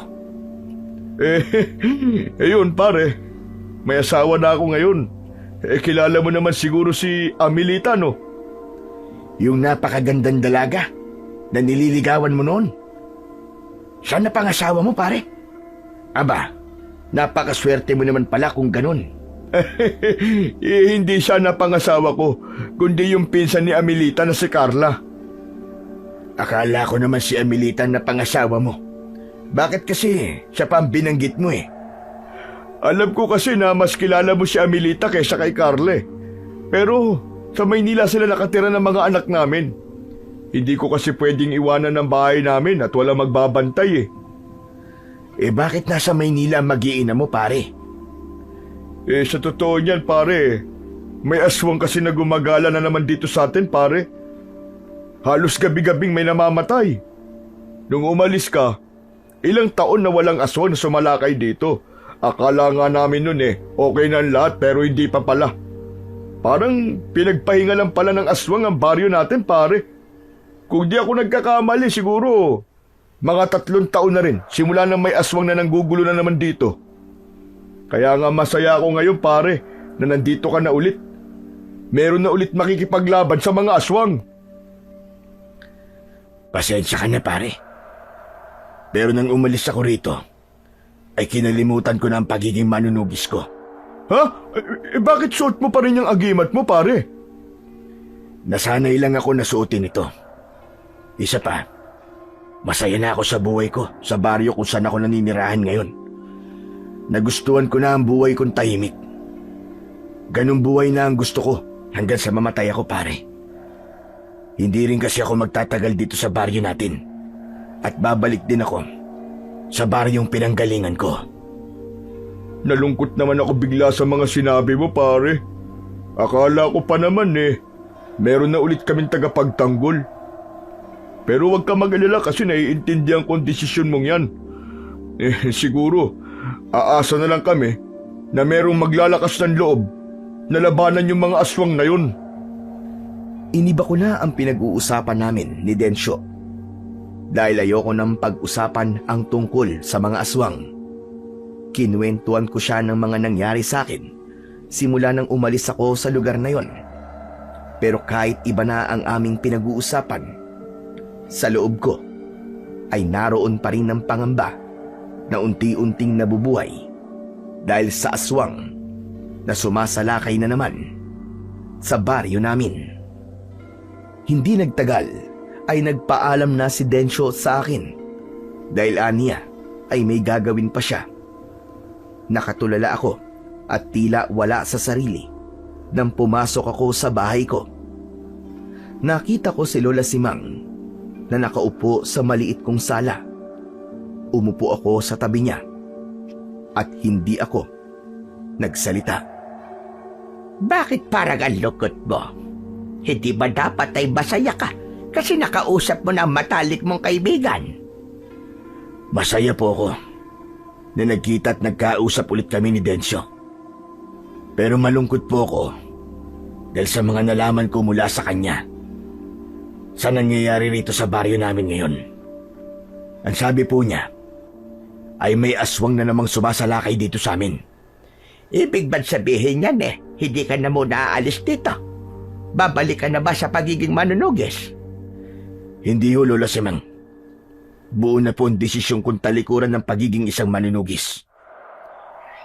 Yun pare, may asawa na ako ngayon. Kilala mo naman siguro si Amelita, no? Yung napakagandang dalaga na nililigawan mo noon. Siya na pangasawa mo pare? Aba, napakaswerte mo naman pala kung ganun. Hindi siya na pangasawa ko, kundi yung pinsan ni Amelita na si Carla. Akala ko naman si Amelita na pangasawa mo. Bakit kasi siya pa ang binanggit mo eh? Alam ko kasi na mas kilala mo si Amelita kaysa kay Carla. Pero sa Maynila sila nakatira ng mga anak namin. Hindi ko kasi pwedeng iwanan ng bahay namin at wala magbabantay eh. Bakit nasa Maynila ang mag-iina mo pare? Sa totoo niyan pare, may aswang kasi na gumagala na naman dito sa atin pare. Halos gabi-gabing may namamatay. Nung umalis ka, ilang taon na walang aswang na sumalakay dito. Akala nga namin nun okay na ang lahat pero hindi pa pala. Parang pinagpahinga lang pala ng aswang ang baryo natin pare. Kung di ako nagkakamali siguro, mga 3 taon na rin simula nang may aswang na nanggugulo na naman dito. Kaya nga masaya ako ngayon pare na nandito ka na ulit. Meron na ulit makikipaglaban sa mga aswang. Pasensya ka na pare. Pero nang umalis ako rito, ay kinalimutan ko na ang pagiging manunugis ko. Ha? Bakit suot mo pa rin yung agimat mo pare? Nasanay lang ako na suotin ito. Isa pa, masaya na ako sa buhay ko, sa baryo kung saan ako naninirahan ngayon. Nagustuhan ko na ang buhay kong tahimik. Ganong buhay na ang gusto ko hanggang sa mamatay ako pare. Hindi rin kasi ako magtatagal dito sa baryo natin. At babalik din ako sa baryong pinanggalingan ko. Nalungkot naman ako bigla sa mga sinabi mo pare. Akala ko pa naman meron na ulit kaming tagapagtanggol. Pero huwag ka mag-alala kasi naiintindihan ko ang desisyon mong yan. Siguro, aasa na lang kami na merong maglalakas ng loob na labanan yung mga aswang na yun. Iniba ko na ang pinag-uusapan namin ni Densyo. Dahil ayoko nang pag-usapan ang tungkol sa mga aswang. Kinuwentuhan ko siya ng mga nangyari sa akin simula nang umalis ako sa lugar na yon. Pero kahit iba na ang aming pinag-uusapan, sa loob ko ay naroon pa rin ng pangamba na unti-unting nabubuhay dahil sa aswang na sumasalakay na naman sa baryo namin. Hindi nagtagal ay nagpaalam na si Densyo sa akin dahil aniya ay may gagawin pa siya. Nakatulala ako at tila wala sa sarili nang pumasok ako sa bahay ko. Nakita ko si Lola Simang na nakaupo sa maliit kong sala. Umupo ako sa tabi niya at hindi ako nagsalita. Bakit parang ang lukot mo? Hindi ba dapat ay masaya ka kasi nakausap mo na ang matalik mong kaibigan? Masaya po ako na nagkita at nagkausap ulit kami ni Densyo. Pero malungkot po ako dahil sa mga nalaman ko mula sa kanya sa nangyayari rito sa baryo namin ngayon. Ang sabi po niya ay may aswang na namang sumasalakay dito sa amin. Ibig ba't sabihin yan hindi ka na muna aalis dito? Babalik ka na ba sa pagiging manunugis? Hindi ho, Lola Simang. Buo na po ang desisyon kong talikuran ng pagiging isang manunugis.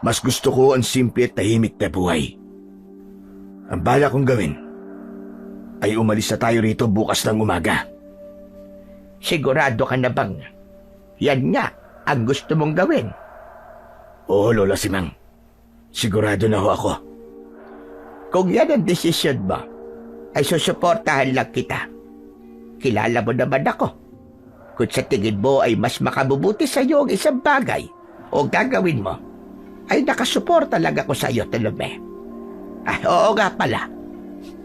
Mas gusto ko ang simple at tahimik na buhay. Ang bala kong gawin ay umalis na tayo rito bukas ng umaga. Sigurado ka na bang yan nga ang gusto mong gawin? Oo, Lola Simang. Sigurado na ho ako. Kung yan ang desisyon mo, ay susuportahan lang kita. Kilala mo naman ako. Kung sa tingin mo ay mas makabubuti sa iyo ang isang bagay o gagawin mo, ay nakasuporta lang ako sa iyo, Tolome. Oo nga pala.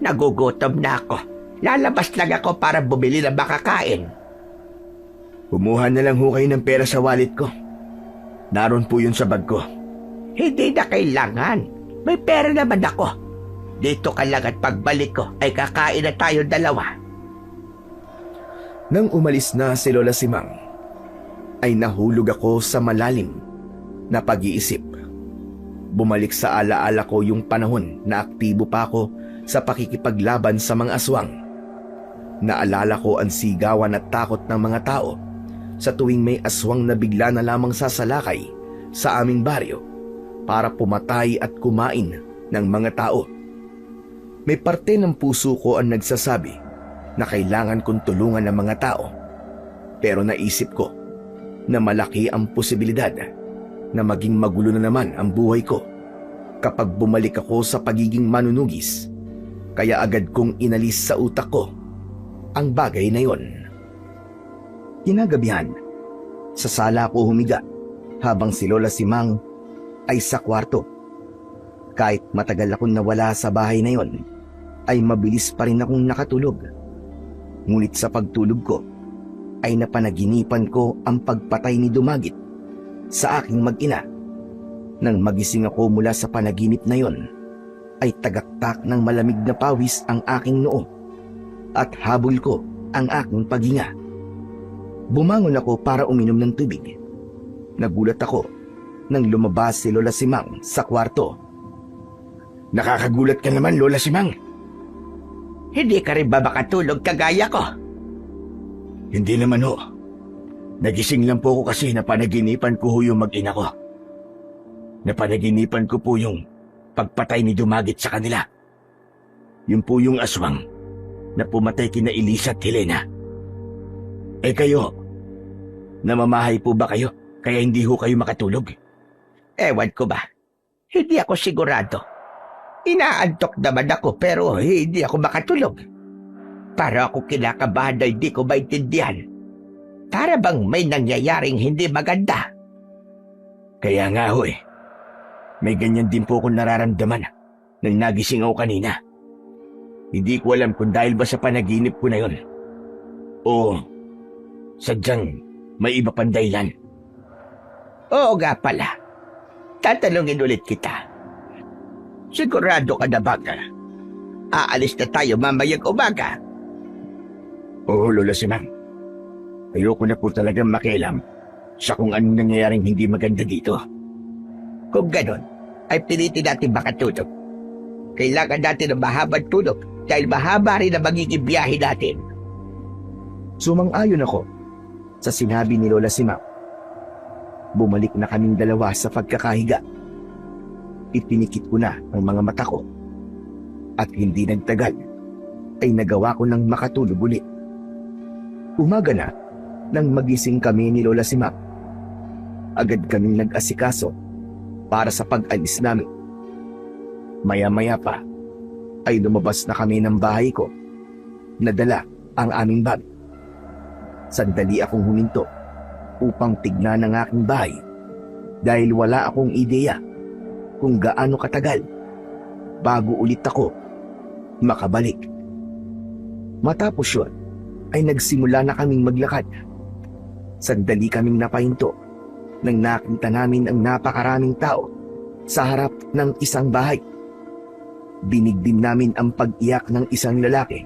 Nagugutom na ako. Lalabas lang ako para bumili ng makakain. Kumuha na lang ho kayo ng pera sa wallet ko. Naroon po yun sa bag ko. Hindi na kailangan. May pera naman ako. Dito ka lang at pagbalik ko ay kakain na tayo dalawa. Nang umalis na si Lola Simang, ay nahulog ako sa malalim na pag-iisip. Bumalik sa alaala ko yung panahon na aktibo pa ako sa pakikipaglaban sa mga aswang. Naalala ko ang sigawan at takot ng mga tao sa tuwing may aswang na bigla na lamang sasalakay sa aming baryo para pumatay at kumain ng mga tao. May parte ng puso ko ang nagsasabi na kailangan kong tulungan ng mga tao, pero naisip ko na malaki ang posibilidad na maging magulo na naman ang buhay ko kapag bumalik ako sa pagiging manunugis, kaya agad kong inalis sa utak ko ang bagay na yon. Kinagabihan, sa sala ako humiga habang si Lola Simang ay sa kwarto. Kahit matagal akong nawala sa bahay na yon, ay mabilis pa rin akong nakatulog. Ngunit sa pagtulog ko, ay napanaginipan ko ang pagpatay ni Dumagit sa aking mag-ina. Nang magising ako mula sa panaginip na yon, ay tagaktak ng malamig na pawis ang aking noo at habol ko ang aking paghinga. Bumangon ako para uminom ng tubig. Nagulat ako nang lumabas si Lola Simang sa kwarto. Nakakagulat ka naman, Lola Simang. Hindi ka rin ba makatulog kagaya ko? Hindi naman ho. Nagising lang po ako kasi napanaginipan ko ho yung mag-ina ko. Napanaginipan ko po yung pagpatay ni Dumagit sa kanila. Yun po yung aswang na pumatay kina Elisa at Helena. Eh kayo, namamahay po ba kayo kaya hindi ho kayo makatulog? Ewan ko ba? Hindi ako sigurado. Inaantok naman ako pero hindi ako makatulog. Para ako kinakabahan na hindi ko maintindihan. Para bang may nangyayaring hindi maganda. Kaya nga ho eh. May ganyan din po akong nararamdaman nang nagising ako kanina. Hindi ko alam kung dahil ba sa panaginip ko na yon o sadyang may iba pang dahilan. Oo nga pala. Tatanungin ulit kita. Sigurado ka na ba? Aalis na tayo mamayang umaga. Oo, Lola Simang. Ayoko na po talagang makialam sa kung anong nangyayaring hindi maganda dito. Kung ganon, ay pilitin natin makatulog. Kailangan natin ng mahabang tulog dahil mahaba rin ang magiging biyahe natin. Sumang-ayon ako sa sinabi ni Lola Simang. Bumalik na kaming dalawa sa pagkakahiga. Ipinikit ko na ang mga mata ko at hindi nagtagal ay nagawa ko ng makatulog ulit. Umaga na nang magising kami ni Lola Simang. Agad kaming nag-asikaso para sa pag-alis namin. Maya-maya pa ay lumabas na kami ng bahay ko. Nadala ang aming bag. Sandali akong huminto upang tignan ang aking bahay dahil wala akong ideya kung gaano katagal bago ulit ako makabalik. Matapos yun, ay nagsimula na kaming maglakad. Sandali kaming napahinto nang nakita namin ang napakaraming tao sa harap ng isang bahay. Dinig din namin ang pag-iyak ng isang lalaki.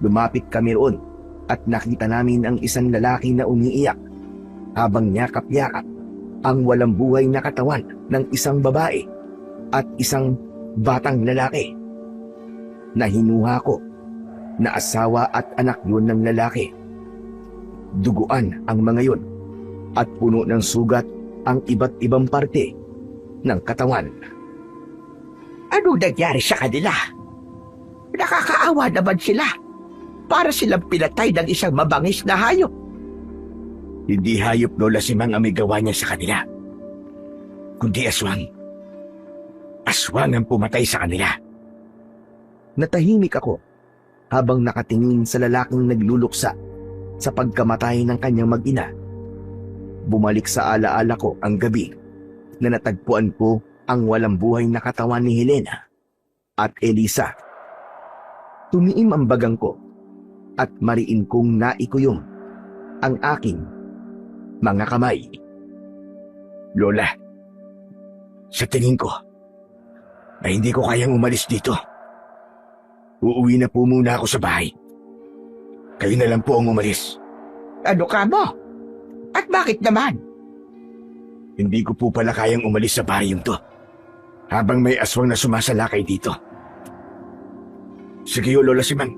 Lumapit kami roon at nakita namin ang isang lalaki na umiiyak habang yakap-yakap ang walang buhay na katawan ng isang babae at isang batang lalaki. Nahinuha ko na asawa at anak yun ng lalaki. Duguan ang mga yun at puno ng sugat ang iba't ibang parte ng katawan. Ano nangyari sa kanila? Nakakaawa naman sila. Para silang pinatay ng isang mabangis na hayop. Hindi hayop, Lola Simang, ang may gawa niya sa kanila, kundi aswang. Aswang ang pumatay sa kanila. Natahimik ako habang nakatingin sa lalaking nagluluksa sa pagkamatay ng kanyang mag-ina. Bumalik sa alaala ko ang gabi na natagpuan ko ang walang buhay na katawan ni Helena at Elisa. Tumiim ang bagang ko at mariin kong naikuyong ang aking mga kamay. Lola, sa tingin ko, na hindi ko kayang umalis dito. Uuwi na po muna ako sa bahay. Kayo na lang po ang umalis. Ano ka mo? At bakit naman? Hindi ko po pala kayang umalis sa baryong to habang may aswang na sumasalakay dito. Sige ho, Lola Simang.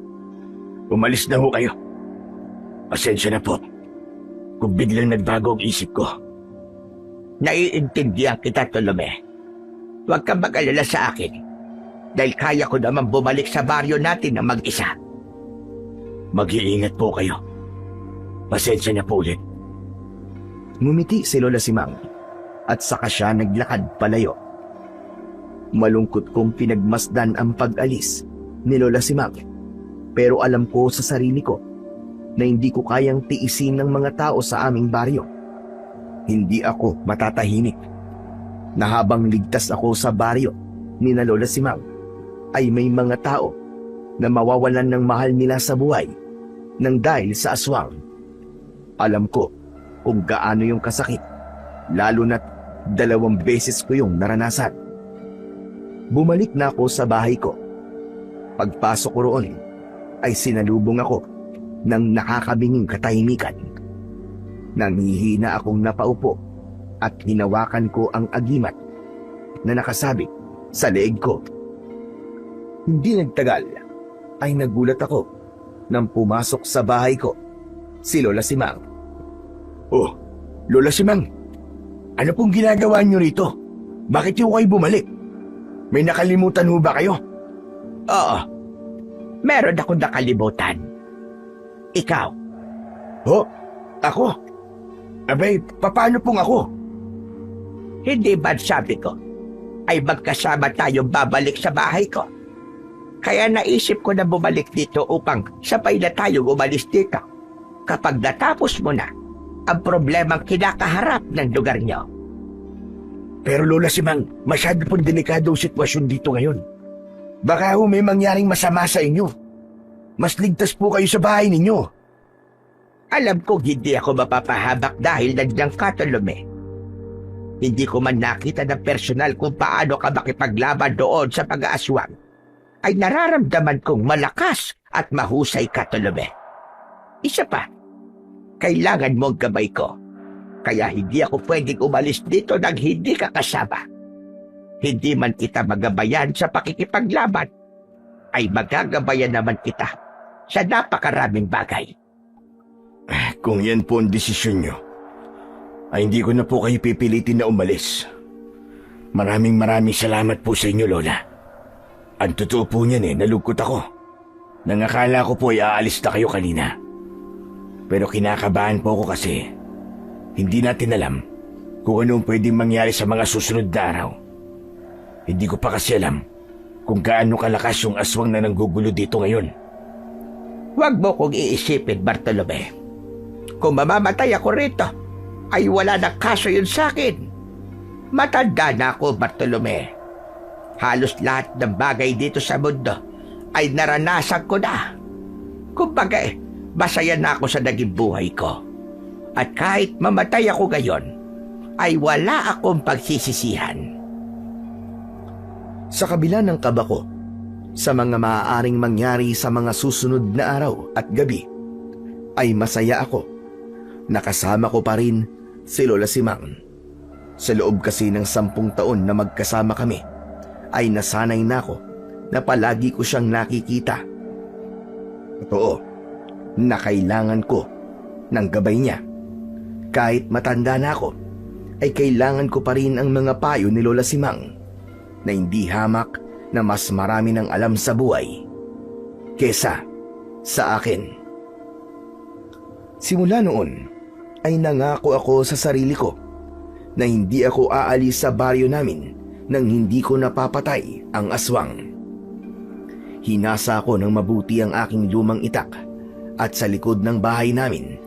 Umalis na ho kayo. Pasensya na po kung biglang nagbago ang isip ko. Naiintindihan kita, Tolome. Huwag kang mag-alala sa akin dahil kaya ko naman bumalik sa baryo natin na mag-isa. Mag-iingat po kayo. Pasensya na po ulit. Ngumiti si Lola Simang at saka siya naglakad palayo. Malungkot kong pinagmasdan ang pag-alis ni Lola Simang, pero alam ko sa sarili ko na hindi ko kayang tiisin ng mga tao sa aming baryo. Hindi ako matatahimik na habang ligtas ako sa baryo ni na Lola Simang ay may mga tao na mawawalan ng mahal nila sa buhay nang dahil sa aswang. Alam ko kung gaano yung kasakit, lalo na't 2 beses ko yung naranasan. Bumalik na ako sa bahay ko. Pagpasok ko roon ay sinalubong ako ng nakakabinging katahimikan. Nangihina akong napaupo at hinawakan ko ang agimat na nakasabit sa leeg ko. Hindi nagtagal ay nagulat ako nang pumasok sa bahay ko si Lola Simang. Oh, Lola Simang, ano pong ginagawa niyo rito? Bakit yung kayo bumalik? May nakalimutan ho ba kayo? Oo, meron akong nakalimutan. Ikaw, Oh, ako? Abay, paano pong ako? hindi ba sabi ko ay magkasama tayong babalik sa bahay ko? Kaya naisip ko na bumalik dito upang sabay na tayong umalis dito kapag natapos mo na ang problemang kinakaharap ng lugar niyo. Pero Lola Simang, masyado pong delikado ang sitwasyon dito ngayon. Baka ho may mangyaring masama sa inyo. Mas ligtas po kayo sa bahay ninyo. Alam kong hindi ako mapapahabak dahil nandiyan ka, Tolome. Hindi ko man nakita ng personal kung paano ka makipaglaban doon sa pag-aaswang, ay nararamdaman kong malakas at mahusay ka, Tolome. Isa pa, kailangan mo ang gabay ko. Kaya hindi ako pwedeng umalis dito nang hindi ka kasama. Hindi man kita magabayan sa pakikipaglaban, ay magagabayan naman kita sa napakaraming bagay. Kung yan po ang desisyon nyo, ay hindi ko na po kayo pipilitin na umalis. Maraming salamat po sa inyo, Lola. Ang totoo po niyan nalugkot ako. Nang akala ko po ay aalis na kayo kanina. Pero kinakabahan po ako kasi hindi natin alam kung ano ang pwedeng mangyari sa mga susunod na araw. Hindi ko pa kasi alam kung gaano kalakas yung aswang na nanggugulo dito ngayon. Huwag mo kong iisipin, Bartolome. Kung mamamatay ako rito, ay wala na kaso yun sa akin. Matanda na ako, Bartolome. Halos lahat ng bagay dito sa mundo ay naranasan ko na. Kumbaga, masaya na ako sa naging buhay ko. At kahit mamatay ako ngayon, ay wala akong pagsisisihan. Sa kabila ng kaba ko, sa mga maaaring mangyari sa mga susunod na araw at gabi, ay masaya ako. Nakasama ko pa rin si Lola Simang. Sa loob kasi ng 10 taon na magkasama kami, ay nasanay na ako na palagi ko siyang nakikita. Totoo, na kailangan ko ng gabay niya. Kahit matanda na ako, ay kailangan ko pa rin ang mga payo ni Lola Simang na hindi hamak na mas marami ng alam sa buhay kesa sa akin. Simula noon, ay nangako ako sa sarili ko na hindi ako aalis sa baryo namin nang hindi ko napapatay ang aswang. Hinasa ko ng mabuti ang aking lumang itak at sa likod ng bahay namin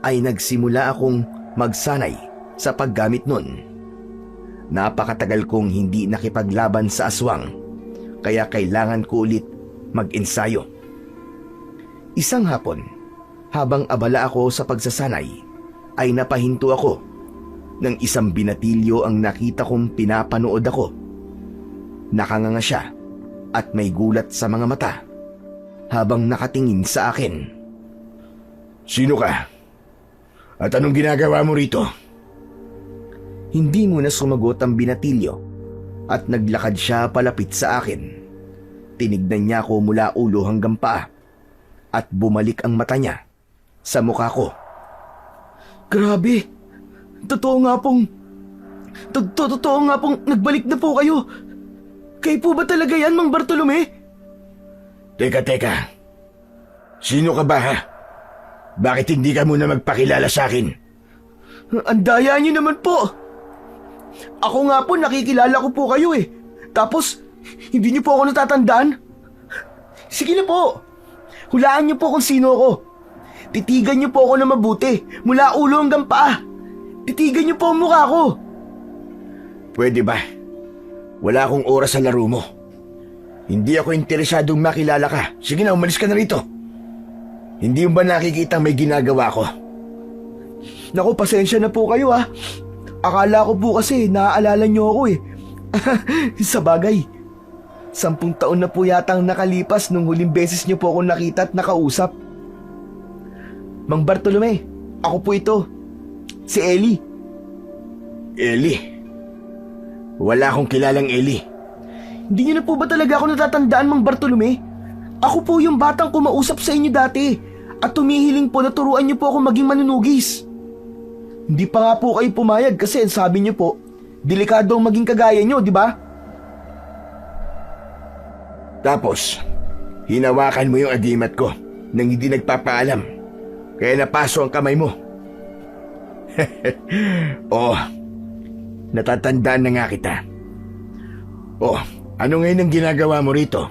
ay nagsimula akong magsanay sa paggamit nun. Napakatagal kong hindi nakipaglaban sa aswang kaya kailangan ko ulit mag-ensayo. Isang hapon, habang abala ako sa pagsasanay, ay napahinto ako ng isang binatilyo ang nakita kong pinapanood ako. Nakanganga siya at may gulat sa mga mata habang nakatingin sa akin. Sino ka? At anong ginagawa mo rito? Hindi muna sumagot ang binatilyo at naglakad siya palapit sa akin. Tinignan niya ako mula ulo hanggang paa at bumalik ang mata niya sa mukha ko. Grabe! Totoo nga pong nagbalik na po kayo. Kayo po ba talaga yan, Mang Bartolome? Teka. Sino ka ba, ha? Bakit hindi ka muna magpakilala sa akin? Ang daya niyo naman po. Ako nga po, nakikilala ko po kayo eh. Tapos, hindi niyo po ako natatandaan? Sige na po. Hulaan niyo po kung sino ako. Titigan niyo po ako na mabuti, mula ulo hanggang paa. Titigan niyo po ang mukha ko. Pwede ba? Wala akong oras sa laro mo. Hindi ako interesadong makilala ka. Sige na, umalis ka na rito. Hindi mo ba nakikita may ginagawa ko? Naku, pasensya na po kayo ah. Akala ko po kasi naaalala niyo ako eh. Sa bagay, 10 taon na po yatang nakalipas nung huling beses niyo po ako nakita at nakausap. Mang Bartolome, ako po ito. Si Ellie. Ellie? Wala akong kilalang Ellie. Hindi niyo na po ba talaga ako natatandaan, Mang Bartolome? Ako po yung batang kumausap sa inyo dati at tumihiling po na turuan niyo po ako maging manunugis. Hindi pa nga po kayo pumayag kasi sabi niyo po, delikado ang maging kagaya niyo, di ba? Tapos, hinawakan mo yung agimat ko nang hindi nagpapaalam. Kaya napaso ang kamay mo. Oh, natatandaan na nga kita. Oh, ano ngayon ang ginagawa mo rito?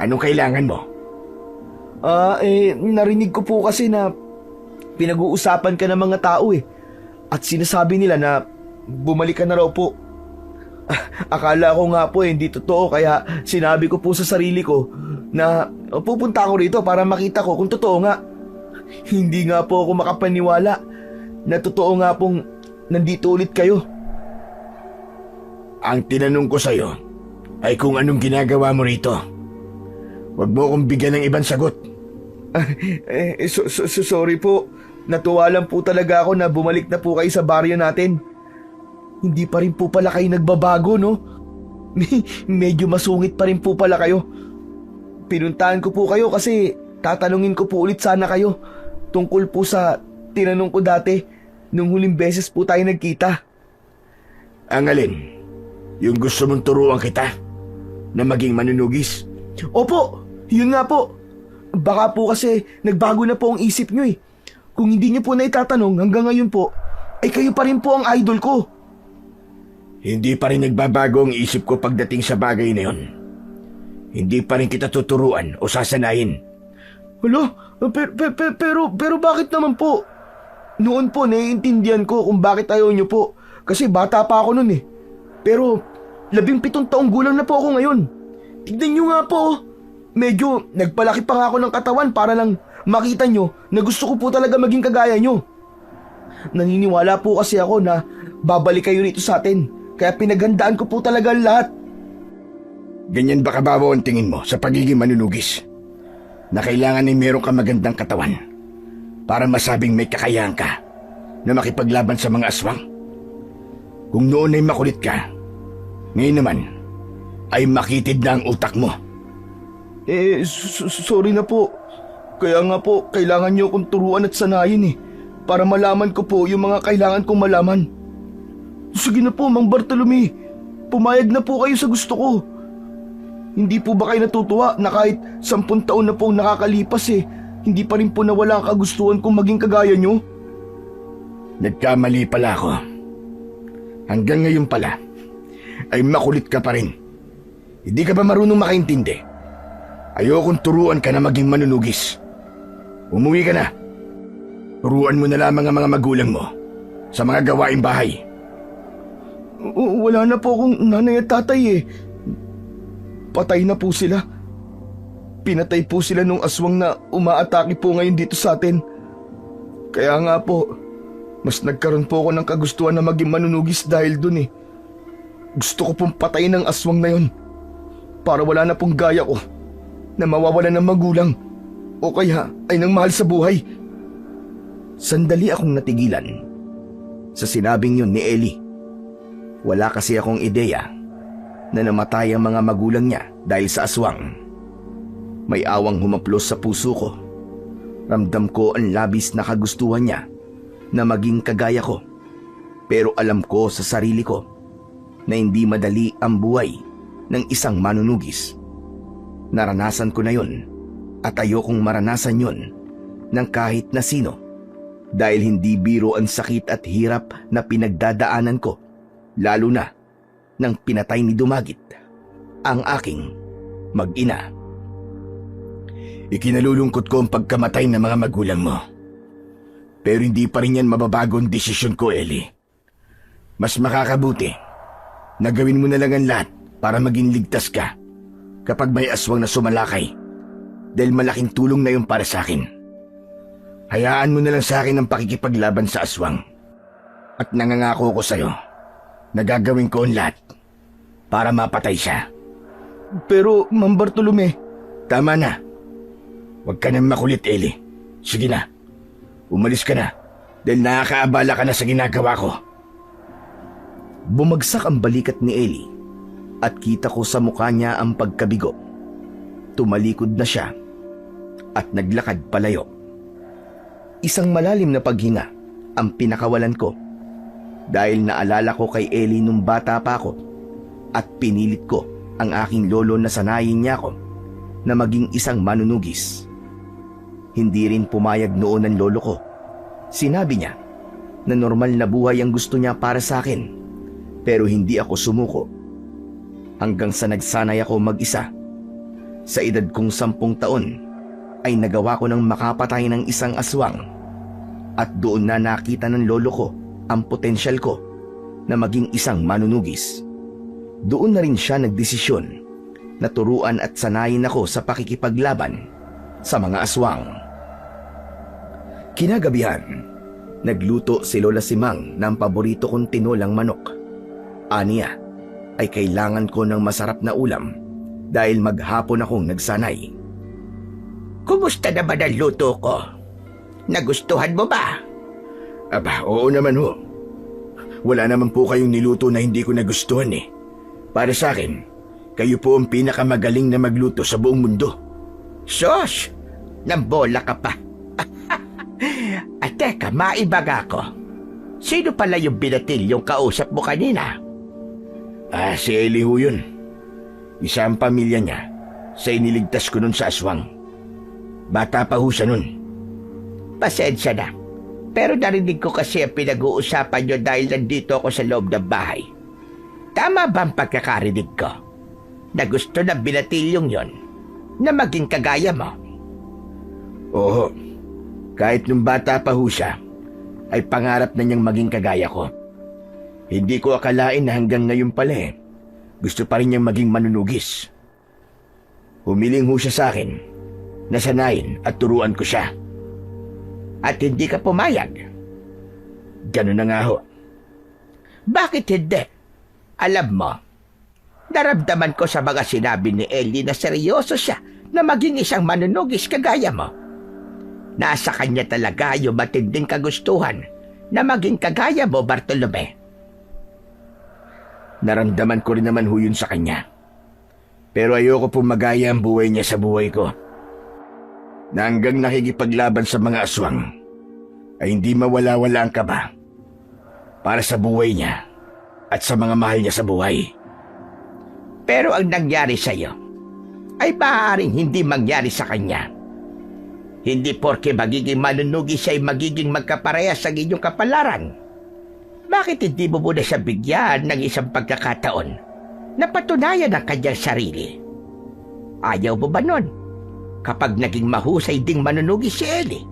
Anong kailangan mo? Narinig ko po kasi na pinag-uusapan ka ng mga tao eh. At sinasabi nila na bumalik ka na raw po. Akala ko nga po hindi totoo kaya sinabi ko po sa sarili ko na pupunta ako rito para makita ko kung totoo nga. Hindi nga po ako makapaniwala na totoo nga pong nandito ulit kayo. Ang tinanong ko sa'yo ay kung anong ginagawa mo rito. Huwag mo akong bigyan ng ibang sagot. Sorry po. Natuwa lang po talaga ako na bumalik na po kayo sa baryo natin. Hindi pa rin po pala kayo nagbabago, no? Medyo masungit pa rin po pala kayo. Pinuntahan ko po kayo kasi tatanungin ko po ulit sana kayo tungkol po sa tinanong ko dati nung huling beses po tayo nagkita. Ang alin? Yung gusto mong turuan kita na maging manunugis? Opo, yun nga po. Baka po kasi nagbago na po ang isip nyo eh. Kung hindi nyo po na itatanong hanggang ngayon po, ay kayo pa rin po ang idol ko. Hindi pa rin nagbabago ang isip ko pagdating sa bagay na yun. Hindi pa rin kita tuturuan o sasanayin. Hala, pero bakit naman po? Noon po naiintindihan ko kung bakit ayaw nyo po. Kasi bata pa ako noon eh. Pero 17 taong gulang na po ako ngayon. Tignan nyo nga po. Medyo nagpalaki pa nga ako ng katawan para lang makita nyo na gusto ko po talaga maging kagaya nyo. Naniniwala po kasi ako na babalik kayo rito sa atin. Kaya pinaghandaan ko po talaga ang lahat. Ganyan ba kababaw ang tingin mo sa pagiging manunugis? Na kailangan ay meron ka magandang katawan para masabing may kakayahan ka na makipaglaban sa mga aswang? Kung noon ay makulit ka, ngayon naman ay makitid na ang utak mo. Sorry na po. Kaya nga po, kailangan niyo akong turuan at sanayin eh. Para malaman ko po yung mga kailangan kong malaman. Sige na po, Mang Bartolome. Pumayag na po kayo sa gusto ko. Hindi po ba kayo natutuwa na kahit 10 taon na po nakakalipas eh, hindi pa rin po nawala ang kagustuhan kong maging kagaya niyo? Nagkamali pala ako. Hanggang ngayon pala, ay makulit ka pa rin. Hindi ka ba marunong makaintindi? Ayokong turuan ka na maging manunugis. Umuwi ka na. Turuan mo na lamang ang mga magulang mo sa mga gawaing bahay. Wala na po akong nanay at tatay eh. Patay na po sila. Pinatay po sila nung aswang na umaatake po ngayon dito sa atin. Kaya nga po, mas nagkaroon po ako ng kagustuhan na maging manunugis dahil dun eh. Gusto ko pong patayin ang aswang na yon. para wala na pong gaya ko na mawawalan ng magulang o kaya ay nang mahal sa buhay. Sandali akong natigilan sa sinabing yun ni Ellie. Wala kasi akong ideya na namatay ang mga magulang niya dahil sa aswang. May awang humaplos sa puso ko. Ramdam ko ang labis na kagustuhan niya na maging kagaya ko. Pero alam ko sa sarili ko na hindi madali ang buhay ng isang manunugis. Naranasan ko na yun at ayokong maranasan yun ng kahit na sino dahil hindi biro ang sakit at hirap na pinagdadaanan ko, lalo na nang pinatay ni Dumagit, ang aking mag-ina. Ikinalulungkot ko ang pagkamatay ng mga magulang mo. Pero hindi pa rin yan mababago ang desisyon ko, Ellie. Mas makakabuti na gawin mo na lang ang lahat para maging ligtas ka kapag may aswang na sumalakay dahil malaking tulong na yun para sa akin. Hayaan mo na lang sa akin ang pakikipaglaban sa aswang at nangangako ko sa'yo na gagawin ko ang lahat para mapatay siya. Pero, Mang Bartolome, Tama na. Huwag ka nang makulit, Ellie. Sige na. Umalis ka na dahil nakakaabala ka na sa ginagawa ko. Bumagsak ang balikat ni Ellie at kita ko sa mukha niya ang pagkabigo. Tumalikod na siya at naglakad palayo. Isang malalim na paghinga ang pinakawalan ko dahil naalala ko kay Ellie nung bata pa ako at pinilit ko ang aking lolo na sanayin niya ako na maging isang manunugis. Hindi rin pumayag noon ang lolo ko. Sinabi niya na normal na buhay ang gusto niya para sa akin. Pero hindi ako sumuko. Hanggang sa nagsanay ako mag-isa. Sa edad kong 10 taon, ay nagawa ko ng makapatay ng isang aswang. At doon na nakita ng lolo ko ang potensyal ko na maging isang manunugis. Doon na rin siya nagdesisyon na turuan at sanayin ako sa pakikipaglaban sa mga aswang. Kinagabihan, nagluto si Lola Simang ng paborito kong tinolang manok. Aniya ay kailangan ko ng masarap na ulam dahil maghapon akong nagsanay. Kumusta naman ang luto ko? Nagustuhan mo ba? Aba, oo naman ho. Wala naman po kayong niluto na hindi ko nagustuhan eh. Para sa akin, kayo po ang pinakamagaling na magluto sa buong mundo. Sos! Nambola ka pa. At teka, maibaga ko. Sino pala yung binatil yung kausap mo kanina? Si Ellie ho yun. Isa ang pamilya niya sa iniligtas ko nun sa aswang. Bata pa ho siya nun. Pasensya na. Pero narinig ko kasi ang pinag-uusapan nyo dahil nandito ako sa loob ng bahay. Tama ba ang pagkakarinig ko? Na gusto ng binatilyong yon na maging kagaya mo? Oo. Kahit nung bata pa ho siya, ay pangarap na niyang maging kagaya ko. Hindi ko akalain na hanggang ngayon pala gusto pa rin niyang maging manunugis. Humiling ho siya sa akin, nasanayin at turuan ko siya. At hindi ka pumayag? Ganun na nga ho. Bakit hindi? Alam mo, naramdaman ko sa mga sinabi ni Ellie na seryoso siya na maging isang manunugis kagaya mo. Nasa kanya talaga yung matinding kagustuhan na maging kagaya mo, Bartolome. Naramdaman ko rin naman ho yun sa kanya. Pero ayoko pong magaya ang buhay niya sa buhay ko. Na hanggang nakikipaglaban sa mga aswang, ay hindi mawala-wala ang kaba para sa buhay niya at sa mga mahal niya sa buhay. Pero ang nangyari sa'yo ay maaaring hindi mangyari sa kanya. Hindi porke magiging manunugis siya ay magiging magkaparehas sa inyong kapalaran. Bakit hindi mo muna siya bigyan ng isang pagkakataon na patunayan ang kanyang sarili? Ayaw mo ba nun? Kapag naging mahusay ding manunugis si Ellie,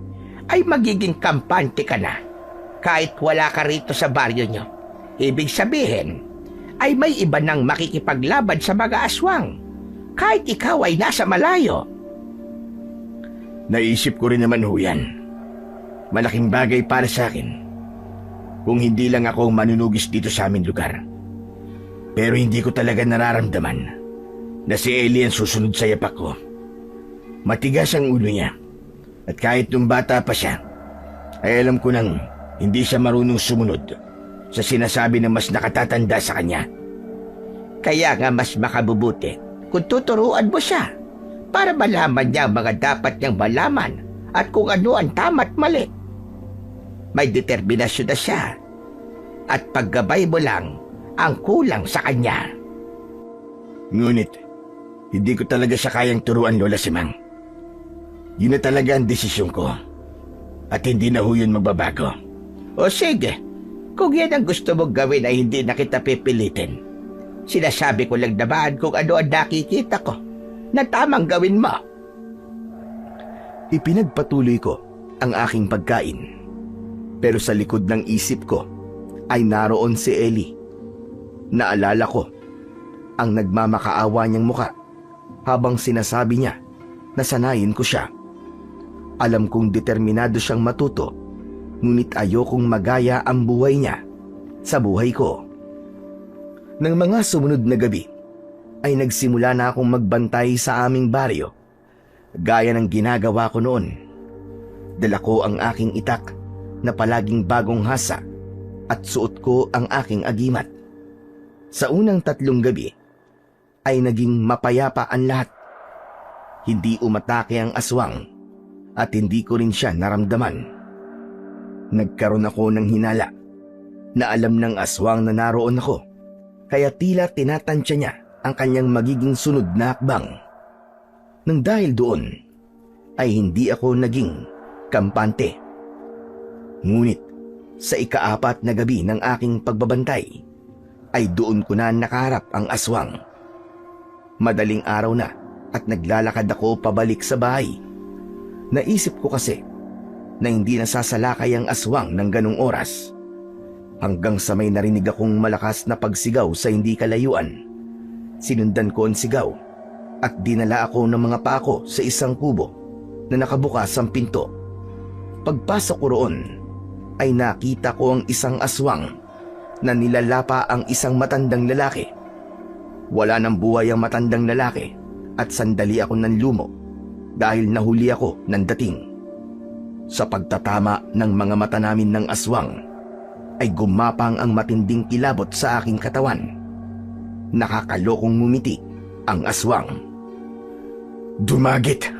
ay magiging kampante ka na. Kahit wala ka rito sa baryo nyo. Ibig sabihin, ay may iba nang makikipaglaban sa mga aswang. Kahit ikaw ay nasa malayo. Naisip ko rin naman ho yan. Malaking bagay para sa akin. Kung hindi lang ako manunugis dito sa aming lugar. Pero hindi ko talaga nararamdaman na si Ellie ang susunod sa yapak ko. Matigas ang ulo niya. At kahit nung bata pa siya, ay alam ko nang hindi siya marunong sumunod sa sinasabi ng mas nakatatanda sa kanya. Kaya nga mas makabubuti kung tuturuan mo siya para malaman niya ang mga dapat niyang malaman at kung ano ang tama't mali. May determinasyon na siya at paggabay mo lang ang kulang sa kanya. Ngunit, hindi ko talaga siya kayang turuan, Lola Simang. Yun na talaga ang desisyon ko. At hindi na ho yun magbabago. O sige, kung yan ang gusto mong gawin ay hindi na kita pipilitin. Sinasabi ko lang naman kung ano ang nakikita ko na tamang gawin mo. Ipinagpatuloy ko ang aking pagkain. Pero sa likod ng isip ko ay naroon si Ellie. Naalala ko ang nagmamakaawa niyang muka habang sinasabi niya na sanayin ko siya. Alam kong determinado siyang matuto, ngunit ayokong magaya ang buhay niya sa buhay ko. Nang mga sumunod na gabi, ay nagsimula na akong magbantay sa aming baryo, gaya ng ginagawa ko noon. Dala ko ang aking itak na palaging bagong hasa at suot ko ang aking agimat. Sa unang 3 gabi, ay naging mapayapa ang lahat. Hindi umatake ang aswang at hindi ko rin siya naramdaman. Nagkaroon ako ng hinala na alam ng aswang na naroon ako, kaya tila tinatansya niya ang kanyang magiging sunod na hakbang. Nang dahil doon, ay hindi ako naging kampante. Ngunit sa ika-4 na gabi ng aking pagbabantay, ay doon ko na nakaharap ang aswang. Madaling araw na at naglalakad ako pabalik sa bahay. Naisip ko kasi na hindi nasasalakay ang aswang ng ganong oras. Hanggang sa may narinig akong malakas na pagsigaw sa hindi kalayuan. Sinundan ko ang sigaw at dinala ako ng mga paa ko sa isang kubo na nakabukas ang pinto. Pagpasok ko roon ay nakita ko ang isang aswang na nilalapa ang isang matandang lalaki. Wala nang buhay ang matandang lalaki at sandali ako nanlumo dahil nahuli ako ng dating. Sa pagtatama ng mga mata namin ng aswang, ay gumapang ang matinding kilabot sa aking katawan. Nakakalokong ngumiti ang aswang. Dumagit!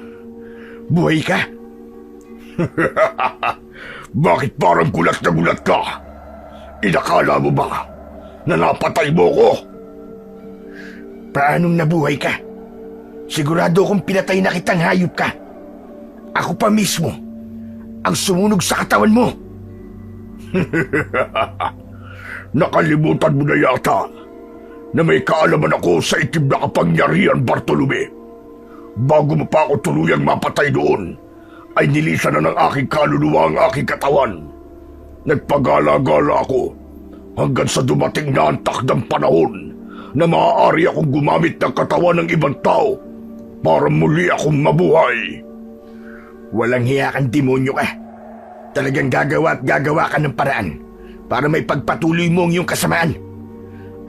Buhay ka? Bakit parang gulat na gulat ka? Inakala mo ba na napatay mo ko? Paanong nabuhay ka? Sigurado kong pinatay na kitang hayop ka. Ako pa mismo ang sumunog sa katawan mo. Nakalimutan mo na yata na may kaalaman ako sa itim na kapangyarihan, Bartolome. Bago mo pa ako tuluyang mapatay doon, ay nilisan na ng aking kaluluwa ang aking katawan. Nagpagala-gala ako hanggang sa dumating na ang takdang panahon na maaari akong gumamit ng katawan ng ibang tao para muli akong mabuhay. Walang hiya kang demonyo ka. Talagang gagawa at gagawa ka ng paraan para may pagpatuloy mo ang iyong kasamaan.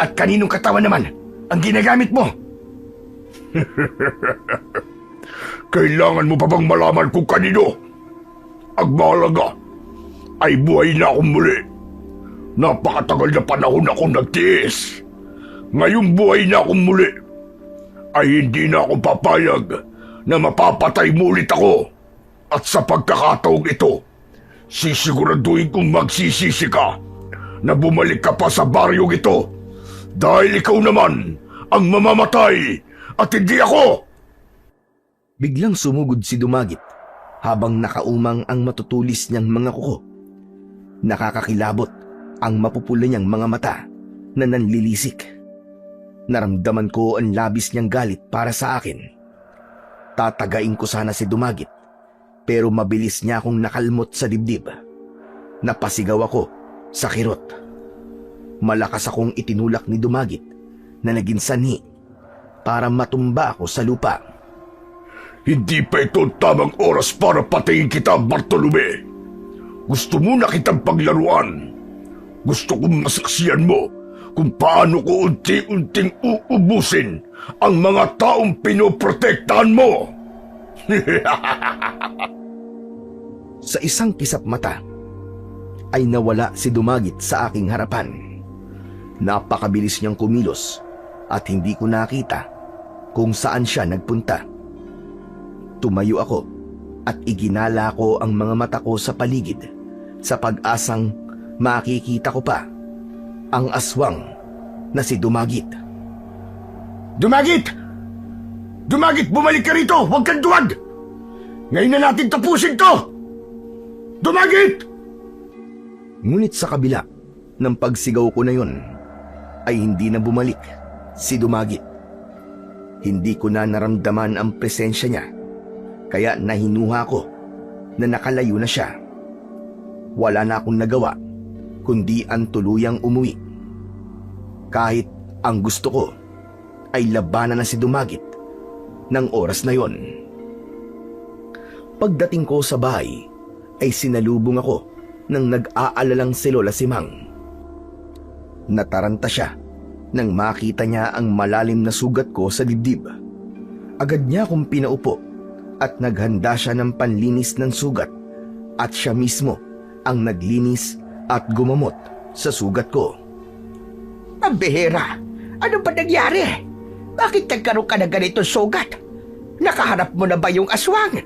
At kaninong katawan naman ang ginagamit mo? Kailangan mo pa bang malaman kung kanino? Ang mahalaga ay buhay na akong muli. Napakatagal na panahon akong nagtiis. Ngayong buhay na akong muli, ay hindi na ako papayag na mapapatay mo ulit ako. At sa pagkakataong ito, sisiguraduhin kong magsisisi ka na bumalik ka pa sa baryong ito dahil ikaw naman ang mamamatay at hindi ako. Biglang sumugod si Dumagit habang nakaumang ang matutulis niyang mga kuko. Nakakakilabot ang mapupula niyang mga mata na nanlilisik. Naramdaman ko ang labis niyang galit para sa akin. Tatagain ko sana si Dumagit, pero mabilis niya akong nakalmot sa dibdib. Napasigaw ako sa kirot. Malakas akong itinulak ni Dumagit na naging sanhi para matumba ako sa lupa. Hindi pa ito ang tamang oras para patayin kita, Bartolome. Gusto mo na kitang paglaruan. Gusto kong masaksiyan mo kung paano ko unti-unting uubusin ang mga taong pinoprotektahan mo. Sa isang kisap mata, ay nawala si Dumagit sa aking harapan. Napakabilis niyang kumilos at hindi ko nakita kung saan siya nagpunta. Tumayo ako at iginala ko ang mga mata ko sa paligid sa pag-asang makikita ko pa ang aswang na si Dumagit. Dumagit! Dumagit, bumalik ka rito! Huwag kang duwag! Ngayon na natin tapusin to! Dumagit! Ngunit sa kabila ng pagsigaw ko na yun, ay hindi na bumalik si Dumagit. Hindi ko na naramdaman ang presensya niya, kaya nahinuha ko na nakalayo na siya. Wala na akong nagawa, kundi ang tuluyang umuwi. Kahit ang gusto ko ay labanan na si Dumagit ng oras na yon. Pagdating ko sa bahay, ay sinalubong ako ng nag-aalalang si Lola Simang. Nataranta siya nang makita niya ang malalim na sugat ko sa dibdib. Agad niya akong pinaupo at naghanda siya ng panlinis ng sugat at siya mismo ang naglinis at gumamot sa sugat ko. Pambihira! Ano ba nangyari? Bakit nagkaroon ka ng ganitong sugat? Nakaharap mo na ba yung aswang?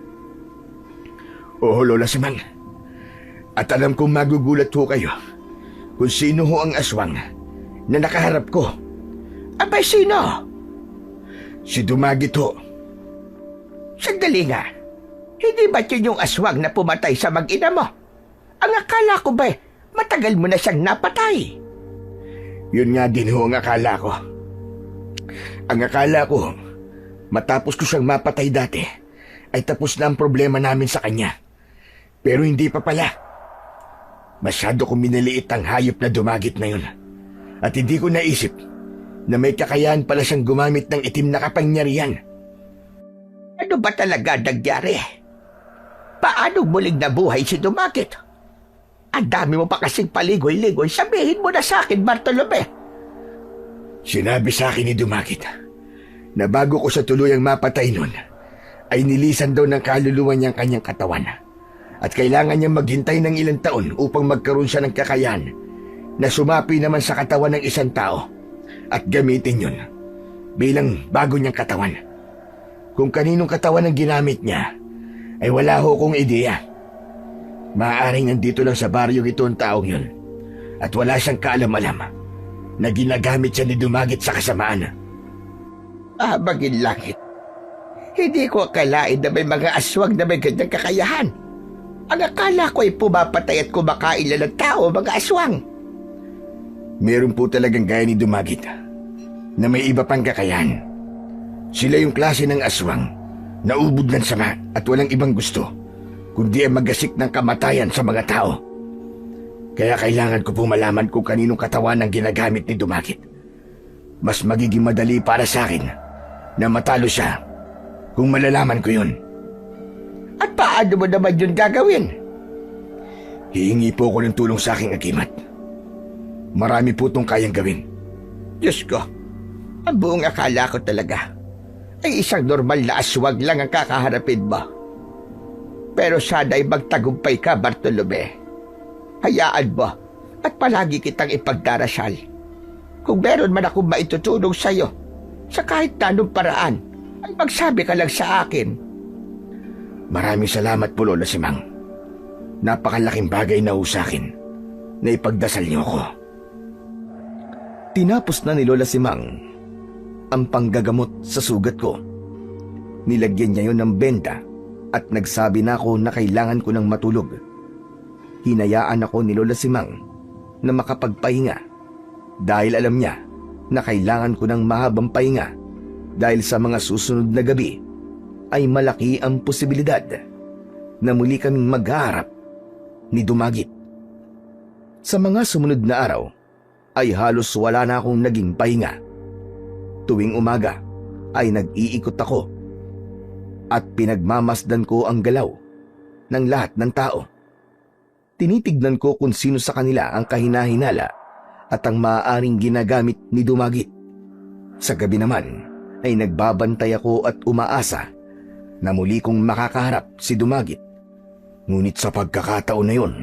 Oo, Lola Simang. At alam kong magugulat ho kayo kung sino ho ang aswang na nakaharap ko. Abay, sino? Si Dumagit ho. Sandali nga. Hindi ba yun yung aswang na pumatay sa mag-ina mo? Ang akala ko ba, matagal mo na siyang napatay. Yun nga din ho ang akala ko. Ang akala ko, matapos ko siyang mapatay dati, ay tapos na ang problema namin sa kanya. Pero hindi pa pala. Masyado kong minaliit ang hayop na Dumagit na yun. At hindi ko naisip na may kakayahan pala siyang gumamit ng itim na kapangyarihan. Ano ba talaga nangyari? Paano muling nabuhay si Dumagit? Ang dami mo pa kasing paligoy-ligoy. Sabihin mo na sa akin, Bartolome. Sinabi sa akin ni Dumagit na bago ko sa tuluyang mapatay nun, ay nilisan daw ng kaluluwa niyang kanyang katawan. At kailangan niyang maghintay ng ilang taon upang magkaroon siya ng kakayahan na sumapi naman sa katawan ng isang tao at gamitin yun bilang bago niyang katawan. Kung kaninong katawan ang ginamit niya, ay wala ho kong ideya. Maaaring nandito lang sa baryong ito ang taong yun at wala siyang kaalam-alam na ginagamit siya ni Dumagit sa kasamaan. Bagin langit. Hindi ko akalain na may mga aswang na may ganyang kakayahan. Ang akala ko ay pumapatay at kumakain lang ng tao, mga aswang. Meron po talagang gaya ni Dumagit na may iba pang kakayahan. Sila yung klase ng aswang na ubod ng sama at walang ibang gusto kundi ang magasik ng kamatayan sa mga tao. Kaya kailangan ko po malaman kung kaninong katawan ang ginagamit ni Dumagit. Mas magiging madali para sa akin na matalo siya kung malalaman ko yun. At paano mo naman yun gagawin? Hihingi po ako ng tulong sa aking agimat. Marami po itong kayang gawin. Diyos ko, ang buong akala ko talaga ay isang normal na aswang lang ang kakaharapin mo. Pero sana'y magtagumpay ka, Bartolome. Hayaan mo at palagi kitang ipagdarasal. Kung meron man akong maitutulong sa'yo sa kahit anong paraan, ay magsabi ka lang sa akin. Maraming salamat po, Lola Simang. Napakalaking bagay na ho sa akin na ipagdasal niyo ako. Tinapos na ni Lola Simang ang panggagamot sa sugat ko. Nilagyan niya yon ng benda at nagsabi na ako na kailangan ko ng matulog. Hinayaan ako ni Lola Simang na makapagpahinga dahil alam niya na kailangan ko ng mahabang pahinga dahil sa mga susunod na gabi ay malaki ang posibilidad na muli kaming maghaharap ni Dumagit. Sa mga sumunod na araw ay halos wala na akong naging pahinga. Tuwing umaga ay nag-iikot ako at pinagmamasdan ko ang galaw ng lahat ng tao. Tinitignan ko kung sino sa kanila ang kahinahinala at ang maaaring ginagamit ni Dumagit. Sa gabi naman ay nagbabantay ako at umaasa na muli kong makakaharap si Dumagit. Ngunit sa pagkakataon na yun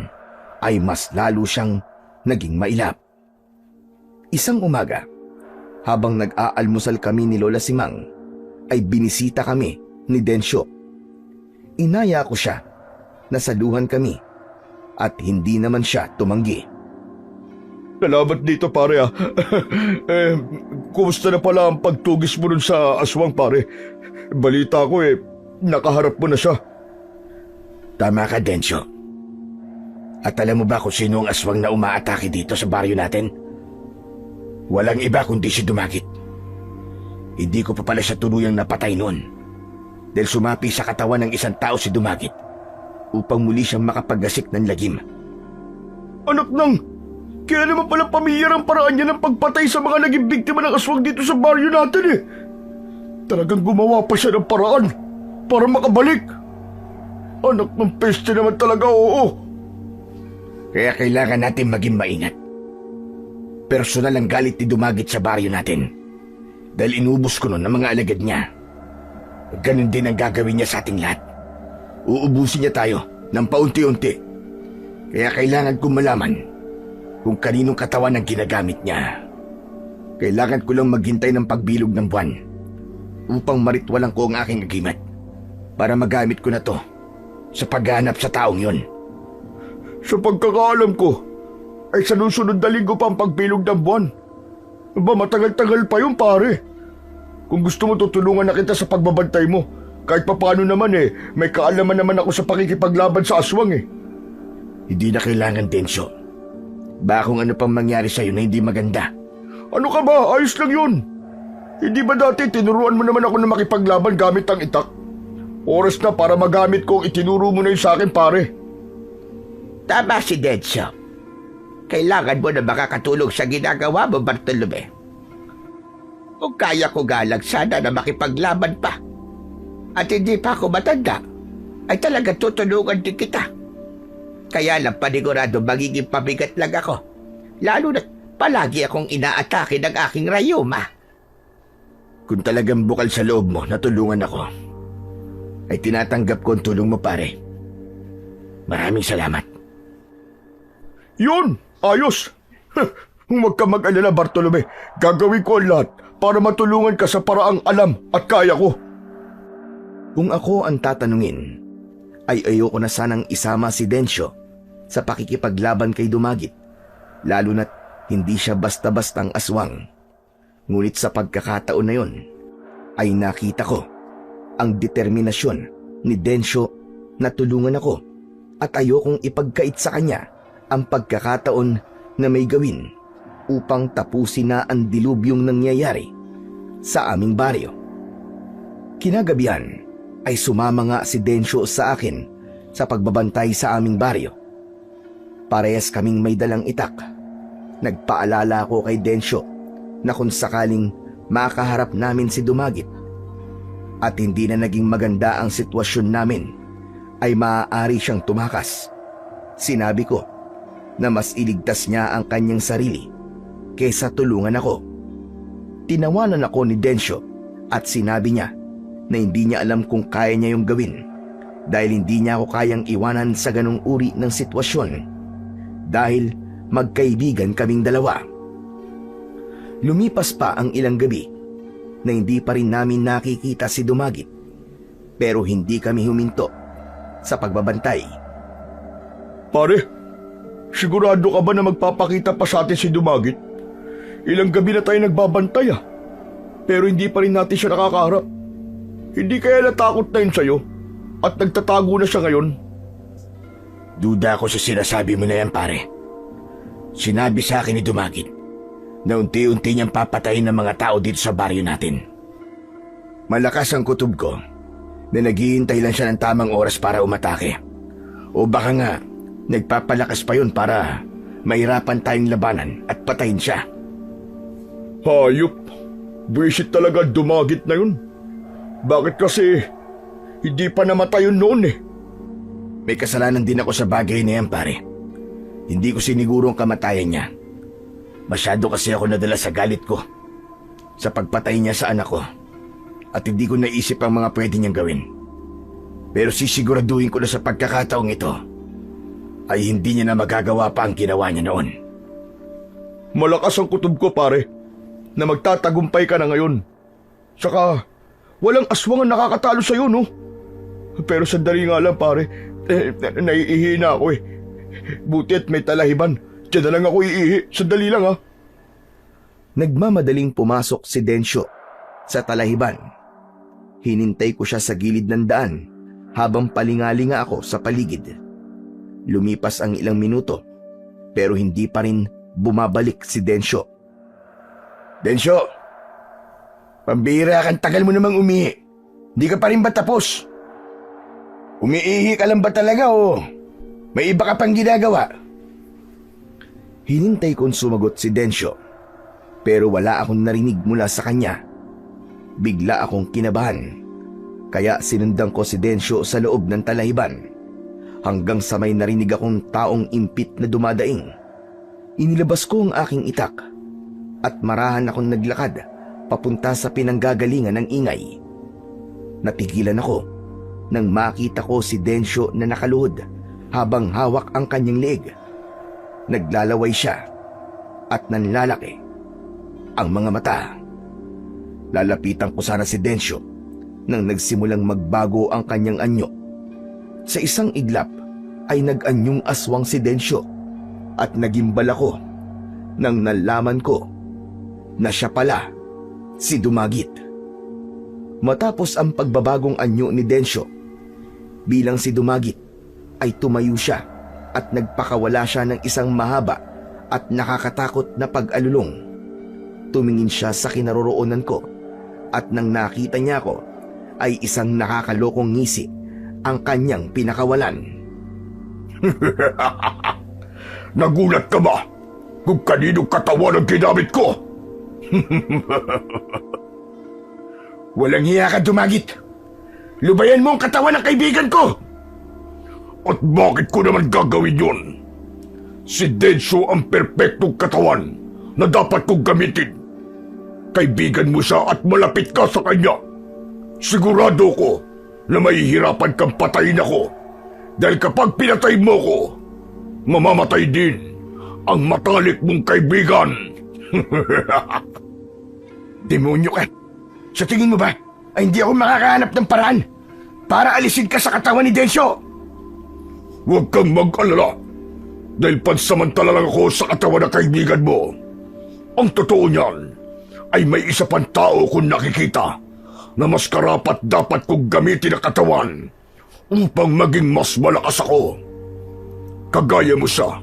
ay mas lalo siyang naging mailap. Isang umaga, habang nag-aalmusal kami ni Lola Simang, ay binisita kami ni Densyo. Inaya ko siya na saluhan kami at hindi naman siya tumanggi. Salamat dito pare ah. Kumusta na pala ang pagtugis mo dun sa aswang pare? Balita ko nakaharap mo na siya. Tama ka, Densyo. At alam mo ba kung sino ang aswang na umaatake dito sa baryo natin? Walang iba kundi si Dumagit. Hindi ko pa pala siya tuluyang napatay noon dahil sumapi sa katawan ng isang tao si Dumagit upang muli siyang makapaggasik ng lagim. Anak nang, kaya naman pala pamiyar ang paraan niya ng pagpatay sa mga naging biktima ng aswang dito sa baryo natin eh. Talagang gumawa pa siya ng paraan para makabalik. Anak ng peste naman talaga, oo. Kaya kailangan natin maging maingat. Personal ang galit ni Dumagit sa baryo natin dahil inubos ko noon ang mga alagad niya. Ganun din ang gagawin niya sa ating lahat. Uubusin niya tayo ng paunti-unti. Kaya kailangan kong malaman kung kaninong katawan ang ginagamit niya. Kailangan ko lang maghintay ng pagbilog ng buwan upang maritwalan ko ang aking agimat para magamit ko na to sa paghanap sa taong yon. Sa pagkakaalam ko, ay sa susunod na linggo pa ang pagbilog ng buwan. Ba, matagal-tagal pa yun pare. Kung gusto mo tutulungan na kita sa pagbabantay mo, kahit papaano naman may kaalaman naman ako sa pakikipaglaban sa aswang eh. Hindi na kailangan, Densyo. Baka kung ano pang mangyari sa'yo na hindi maganda. Ano ka ba? Ayos lang yun. Hindi ba dati tinuruan mo naman ako na makipaglaban gamit ang itak? Oras na para magamit ko ang itinuro mo na yun sa akin pare. Tama si Densyo. Kailangan mo na makakatulong sa ginagawa mo, Bartolome. Kung kaya ko galang sana na makipaglaban pa at hindi pa ako matanda, ay talaga tutulungan din kita. Kaya lang panigurado magiging pabigat lang ako, lalo na palagi akong inaatake ng aking rayuma. Kung talagang bukal sa loob mo na tulungan ako, ay tinatanggap ko ang tulong mo pare. Maraming salamat. Yun! Ayos! Huwag ka mag-alala, Bartolome. Gagawin ko ang lahat para matulungan ka sa paraang alam at kaya ko. Kung ako ang tatanungin, ay ayoko na sanang isama si Densyo sa pakikipaglaban kay Dumagit, lalo na't hindi siya basta-bastang aswang. Ngunit sa pagkakataon na yon, ay nakita ko ang determinasyon ni Densyo na tulungan ako at ayokong ipagkait sa kanya ang pagkakataon na may gawin upang tapusin na ang dilubyong nangyayari sa aming baryo. Kinagabihan ay sumama nga si Densyo sa akin sa pagbabantay sa aming baryo. Parehas kaming may dalang itak. Nagpaalala ako kay Densyo na kung sakaling makaharap namin si Dumagit at hindi na naging maganda ang sitwasyon namin, ay maaari siyang tumakas. Sinabi ko na mas iligtas niya ang kanyang sarili kaysa tulungan ako. Tinawanan ako ni Densyo at sinabi niya na hindi niya alam kung kaya niya yung gawin dahil hindi niya ako kayang iwanan sa ganong uri ng sitwasyon dahil magkaibigan kaming dalawa. Lumipas pa ang ilang gabi na hindi pa rin namin nakikita si Dumagit pero hindi kami huminto sa pagbabantay. Pare, sigurado ka ba na magpapakita pa sa atin si Dumagit? Ilang gabi na tayo nagbabantay pero hindi pa rin natin siya nakakaharap. Hindi kaya natakot na yun sa'yo at nagtatago na siya ngayon? Duda ako sa sinasabi mo na yan pare. Sinabi sa akin ni Dumagit na unti-unti niyang papatayin ng mga tao dito sa baryo natin. Malakas ang kutob ko na naghihintay lang siya ng tamang oras para umatake. O baka nga, nagpapalakas pa yun para mahirapan tayong labanan at patayin siya. Hayop! Buwisit talaga Dumagit na yun. Bakit kasi hindi pa namatay yun noon eh? May kasalanan din ako sa bagay na yan pare. Hindi ko siniguro ang kamatayan niya. Masyado kasi ako nadala sa galit ko sa pagpatay niya sa anak ko at hindi ko naisip ang mga pwede niyang gawin. Pero sisiguraduhin ko na sa pagkakataong ito ay hindi niya na magagawa pa ang ginawa niya noon. Malakas ang kutob ko, pare, na magtatagumpay ka na ngayon. Saka, walang aswang ang nakakatalo sa'yo, no? Pero sandali nga lang, pare. Naiihi na ako eh. Buti at may talahiban. Diyan na lang ako iihi. Sandali lang, ha? Nagmamadaling pumasok si Densyo sa talahiban. Hinintay ko siya sa gilid ng daan habang palingalinga ako sa paligid. Lumipas ang ilang minuto pero hindi pa rin bumabalik si Densyo. Densyo! Pambira kang tagal mo namang umihi. Hindi ka pa rin ba tapos? Umiihi ka lang ba talaga o may iba ka pang ginagawa? Hinintay kong sumagot si Densyo pero wala akong narinig mula sa kanya. Bigla akong kinabahan kaya sinundan ko si Densyo sa loob ng talahiban hanggang sa may narinig akong taong impit na dumadaing. Inilabas ko ang aking itak at marahan akong naglakad papunta sa pinanggagalingan ng ingay. Napigilan ako nang makita ko si Densyo na nakaluhod habang hawak ang kanyang leeg. Naglalaway siya at nanlalaki ang mga mata. Lalapitan ko sana si Densyo nang nagsimulang magbago ang kanyang anyo. Sa isang iglap ay nag-anyong aswang si Densyo at nagimbal ako nang nalaman ko na siya pala si Dumagit. Matapos ang pagbabagong anyo ni Densyo, bilang si Dumagit ay tumayo siya at nagpakawala siya ng isang mahaba at nakakatakot na pag-alulong. Tumingin siya sa kinaroroonan ko at nang nakita niya ako ay isang nakakalokong ngisi ang kanyang pinakawalan. Nagulat ka ba kung kaninong katawan ang ginamit ko? Walang hiya ka, Dumagit. Lubayan mo ang katawan ng kaibigan ko. At bakit ko naman gagawin yun? Si Densyo ang perpektong katawan na dapat kong gamitin. Kaibigan mo siya at malapit ka sa kanya. Sigurado ko na mahihirapan kang patayin ako dahil kapag pinatay mo ko, mamamatay din ang matalik mong kaibigan. Demonyo ka. Sa tingin mo ba ay hindi ako makakahanap ng paraan para alisin ka sa katawan ni Densyo? Huwag kang mag-alala dahil pansamantala lang ako sa katawan ng kaibigan mo. Ang totoo niyan ay may isa pang tao kung nakikita na mas karapat dapat kong gamitin ang katawan upang maging mas malakas ako. Kagaya mo siya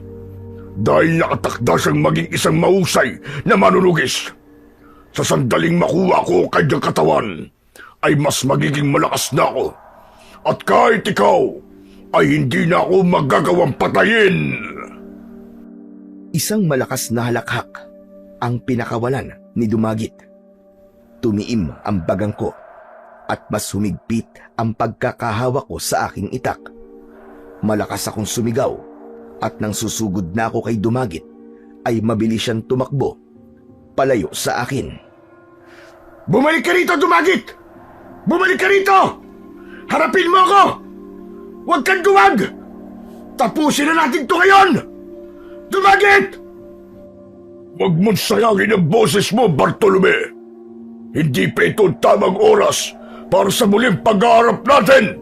dahil nakatakda siyang maging isang mahusay na manunugis. Sa sandaling makuha ko ang kanyang katawan ay mas magiging malakas na ako. At kahit ikaw ay hindi na ako magagawang patayin. Isang malakas na halakhak ang pinakawalan ni Dumagit. Tumiim ang bagang ko at mas humigpit ang pagkakahawak ko sa aking itak. Malakas akong sumigaw at nang susugod na ako kay Dumagit ay mabilis siyang tumakbo palayo sa akin. Bumalik ka rito, Dumagit! Bumalik ka rito! Harapin mo ako! Huwag kang duwag! Tapusin na natin ito ngayon! Dumagit! Huwag mong sayangin ang boses mo, Bartolome! Hindi pa ito ang tamang oras para sa muling pag-aarap natin!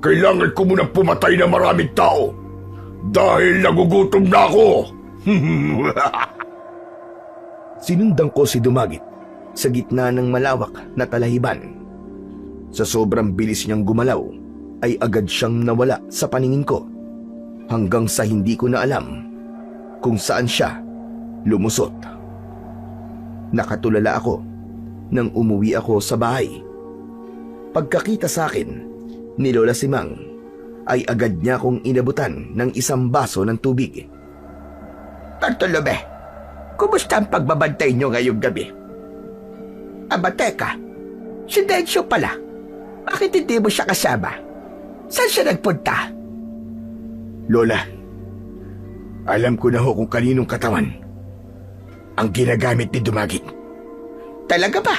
Kailangan ko munang pumatay ng maraming tao dahil nagugutom na ako! Sinundan ko si Dumagit sa gitna ng malawak na talahiban. Sa sobrang bilis niyang gumalaw, ay agad siyang nawala sa paningin ko hanggang sa hindi ko na alam kung saan siya lumusot. Nakatulala ako nang umuwi ako sa bahay. Pagkakita sa akin ni Lola Simang ay agad niya akong inabutan ng isang baso ng tubig. Bartolome, kumusta ang pagbabantay niyo ngayong gabi? Aba, teka, si Densyo pala. Bakit hindi mo siya kasama? Saan siya nagpunta? Lola, alam ko na ho kung kaninong katawan ang ginagamit ni Dumagit. Talaga ba?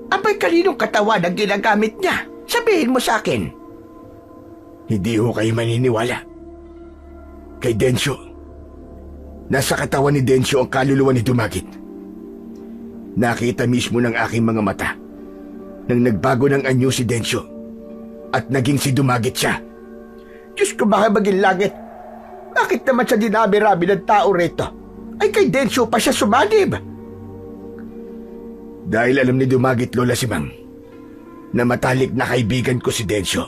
Abay, kaninong katawan ang ginagamit niya? Sabihin mo sa akin. Hindi ho kayo maniniwala. Kay Densyo. Nasa katawan ni Densyo ang kaluluwa ni Dumagit. Nakita mismo ng aking mga mata nang nagbago ng anyo si Densyo at naging si Dumagit siya. Diyos ko, baka maging langit. Bakit naman sa dinami-rami ng tao rito ay kay Densyo pa siya sumanib? Dahil alam ni Dumagit, Lola Simang, na matalik na kaibigan ko si Densyo.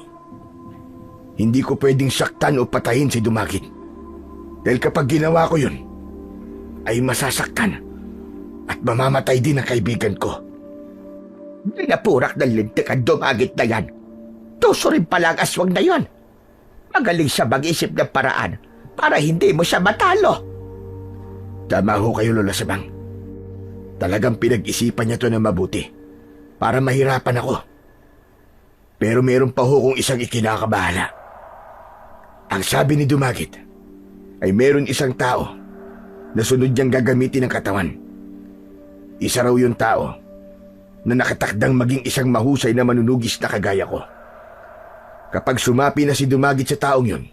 Hindi ko pwedeng saktan o patayin si Dumagit. Dahil kapag ginawa ko yun, ay masasaktan at mamamatay din ang kaibigan ko. Dinapurak ng lintik ang Dumagit na yan. Tuso rin pala ang aswang na yon. Magaling siya mag-isip ng paraan para hindi mo siya matalo. Tama ho kayo, Lola Simang. Talagang pinag-isipan niya to na mabuti para mahirapan ako. Pero meron pa ho kung isang ikinakabahala. Ang sabi ni Dumagit ay meron isang tao na sunod niyang gagamitin ng katawan. Isa raw yung tao na nakatakdang maging isang mahusay na manunugis na kagaya ko. Kapag sumapi na si Dumagit sa taong yun,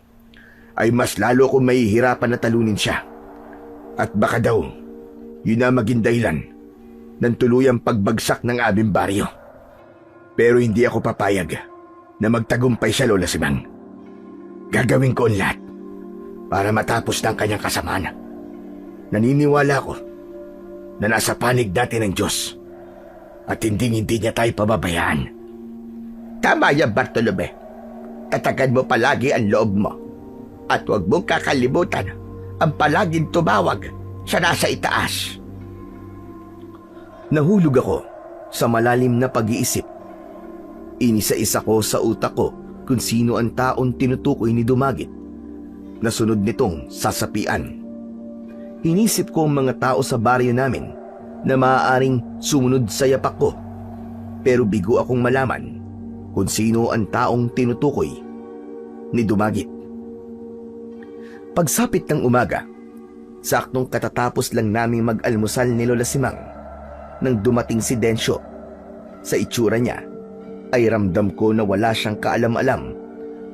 ay mas lalo kong mahihirapan na talunin siya. At baka daw, yun na maging dahilan ng tuluyang pagbagsak ng aming baryo. Pero hindi ako papayag na magtagumpay siya, Lola Simang. Gagawin ko ang lahat para matapos na ang kanyang kasamaan. Naniniwala ko na nasa panig natin ng Diyos at hindi niya tayo pababayaan. Tama yan, Bartolome. Tatagan mo palagi ang loob mo. At huwag mong kakalimutan ang palaging tumawag sa nasa itaas. Nahulog ako sa malalim na pag-iisip. Inisa-isa ko sa utak ko kung sino ang taong tinutukoy ni Dumagit na sunod nitong sasapian. Inisip ko ang mga tao sa baryo namin na maaaring sumunod sa yapak ko, pero bigo akong malaman kung sino ang taong tinutukoy ni Dumagit. Pagsapit ng umaga, saktong katatapos lang naming mag-almusal ni Lola Simang nang dumating si Densyo. Sa itsura niya ay ramdam ko na wala siyang kaalam-alam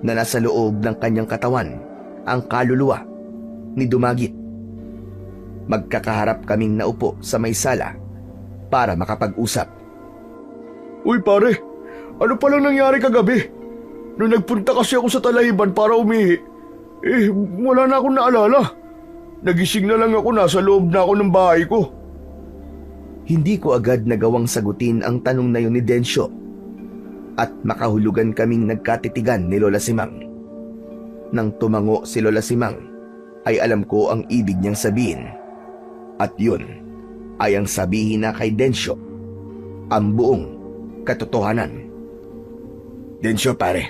na nasa loob ng kanyang katawan ang kaluluwa ni Dumagit. Magkakaharap kaming naupo sa may sala para makapag-usap. Uy pare, ano palang nangyari kagabi? Nung nagpunta kasi ako sa Talahiban para umihi, wala na akong naalala. Nagising na lang ako, nasa loob na ako ng bahay ko. Hindi ko agad nagawang sagutin ang tanong na yun ni Densyo at makahulugan kaming nagkatitigan ni Lola Simang. Nang tumango si Lola Simang ay alam ko ang ibig niyang sabihin at yun ay ang sabihin na kay Densyo ang buong katotohanan. Densyo pare,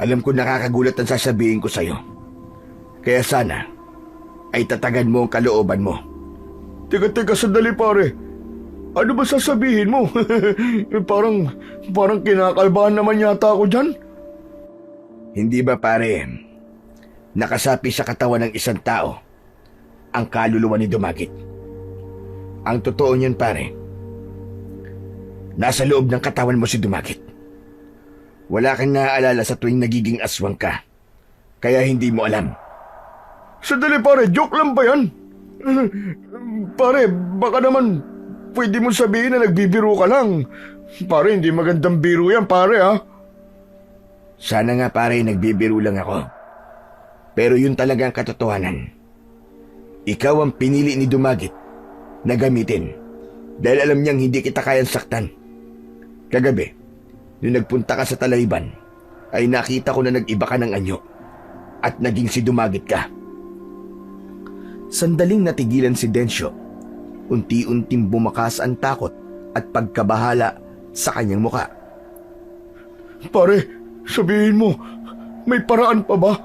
alam ko nakakagulat ang sasabihin ko sa'yo. Kaya sana ay tatagan mo ang kalooban mo. Teka, sandali pare. Ano ba sasabihin mo? parang kinakalbahan naman yata ako dyan. Hindi ba pare, nakasapi sa katawan ng isang tao ang kaluluwa ni Dumagit? Ang totoo niyan pare, nasa loob ng katawan mo si Dumagit. Wala kang naaalala sa tuwing nagiging aswang ka, kaya hindi mo alam. Sandali pare, joke lang ba yan? Pare, baka naman pwede mo sabihin na nagbibiro ka lang. Pare, hindi magandang biro yan pare ha. Sana nga pare, nagbibiro lang ako. Pero yun talaga ang katotohanan. Ikaw ang pinili ni Dumagit na gamitin dahil alam niyang hindi kita kayang saktan. Kagabi, nung nagpunta ka sa Talahiban, ay nakita ko na nag-iba ka ng anyo at naging si Dumagit ka. Sandaling natigilan si Densyo. Unti-unting bumakas ang takot at pagkabahala sa kanyang muka. Pare, sabihin mo, may paraan pa ba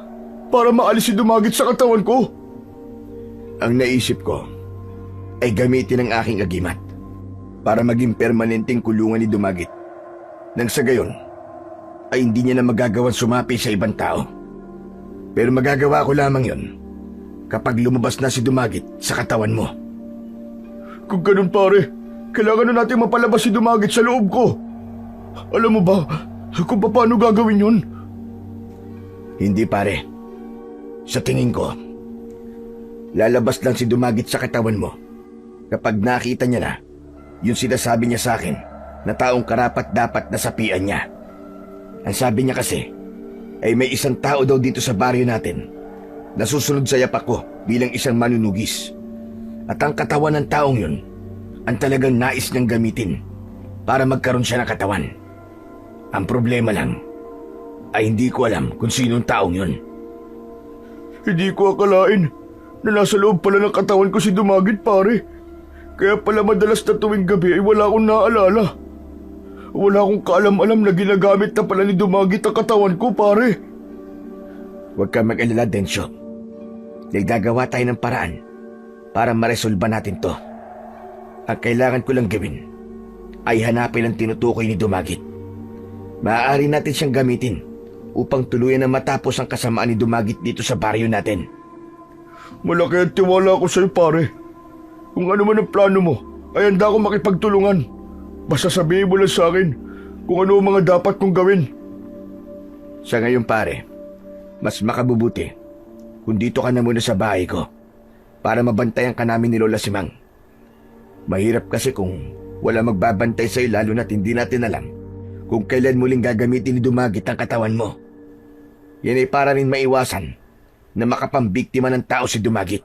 para maalis si Dumagit sa katawan ko? Ang naisip ko ay gamitin ang aking agimat para maging permanenteng kulungan ni Dumagit. Nang sa gayon, ay hindi niya na magagawang sumapi sa ibang tao. Pero magagawa ko lamang yon kapag lumabas na si Dumagit sa katawan mo. Kung ganun pare, kailangan na natin mapalabas si Dumagit sa loob ko. Alam mo ba kung paano gagawin yun? Hindi pare. Sa tingin ko, lalabas lang si Dumagit sa katawan mo kapag nakita niya na yung sinasabi niya sa akin na taong karapat-dapat na sapian niya. Ang sabi niya kasi ay may isang tao daw dito sa baryo natin na susunod sa yapak ko bilang isang manunugis. At ang katawan ng taong yun ang talagang nais niyang gamitin para magkaroon siya ng katawan. Ang problema lang ay hindi ko alam kung sinong taong yun. Hindi ko akalain na nasa loob pala ng katawan ko si Dumagit pare. Kaya pala madalas na tuwing gabi ay wala akong naalala. Wala akong kaalam-alam na ginagamit na pala ni Dumagit ang katawan ko pare. Huwag ka mag-alala, Densyo. Dahil gagawa tayo ng paraan para maresolba natin to. Ang kailangan ko lang gawin ay hanapin ang tinutukoy ni Dumagit. Maaari natin siyang gamitin upang tuluyan na matapos ang kasamaan ni Dumagit dito sa baryo natin. Malaki ang tiwala ko sa'yo pare. Kung ano man ang plano mo, ay handa akong makipagtulungan. Basta sabihin mo lang sa akin kung ano ang mga dapat kong gawin. Sa ngayon pare, mas makabubuti kung dito ka na muna sa bahay ko para mabantayan ka namin ni Lola Simang. Mahirap kasi kung wala magbabantay sa'yo lalo na't hindi natin alam kung kailan muling gagamitin ni Dumagit ang katawan mo. Yan ay para rin maiwasan na makapambiktima ng tao si Dumagit.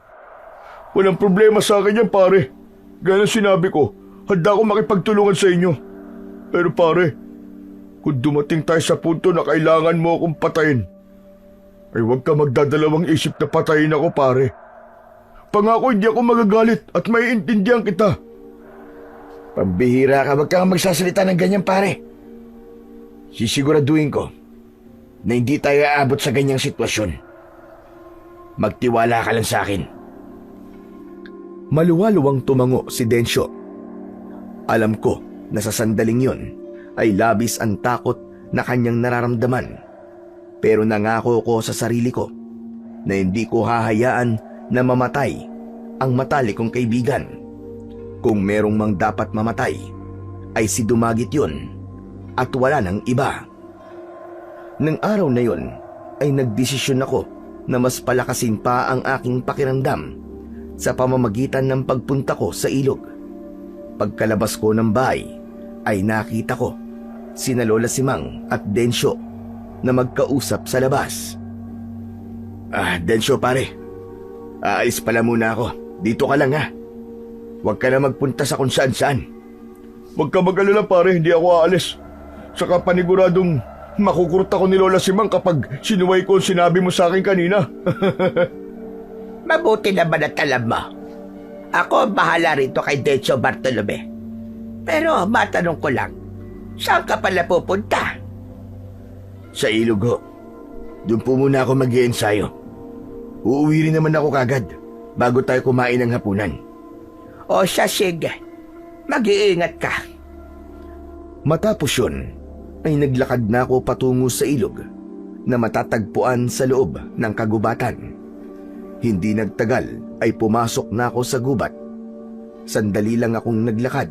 Walang problema sa akin yan pare. Gaya ng sinabi ko, handa akong makipagtulungan sa inyo. Pero pare, kung dumating tayo sa punto na kailangan mo akong patayin, ay huwag ka magdadalawang isip na patayin ako pare. Pangako hindi ako magagalit at maiintindihan kita. Pambihira ka, wag kang magsasalita ng ganyan pare. Sisiguraduhin ko na hindi tayo aabot sa ganyang sitwasyon. Magtiwala ka lang sa akin. Maluwaluwang tumango si Densyo. Alam ko na sa sandaling yon ay labis ang takot na kanyang nararamdaman. Pero nangako ko sa sarili ko na hindi ko hahayaan na mamatay ang matalik kong kaibigan. Kung merong mang dapat mamatay, ay si Dumagit yun at wala nang iba. Nang araw na yon ay nagdesisyon ako na mas palakasin pa ang aking pakiramdam sa pamamagitan ng pagpunta ko sa ilog. Pagkalabas ko ng bahay ay nakita ko sina Lola Simang at Densyo na magkausap sa labas. Densyo pare, aalis pala muna ako. Dito ka lang ha. Huwag ka na magpunta sa kung saan-saan. Huwag ka mag-alala pare, hindi ako aalis. Saka paniguradong makukurot ako ni Lola Simang kapag sinuway ko ang sinabi mo sa akin kanina. Mabuti naman at alam mo. Ako ang bahala rito kay Densyo Bartolome. Pero matanong ko lang, saan ka pala pupunta? Sa ilog ho. Doon po muna ako mag-iensayo. Uuwi rin naman ako kagad bago tayo kumain ng hapunan. O siya, sige. Mag-iingat ka. Matapos yun, ay naglakad na ako patungo sa ilog na matatagpuan sa loob ng kagubatan. Hindi nagtagal ay pumasok na ako sa gubat. Sandali lang akong naglakad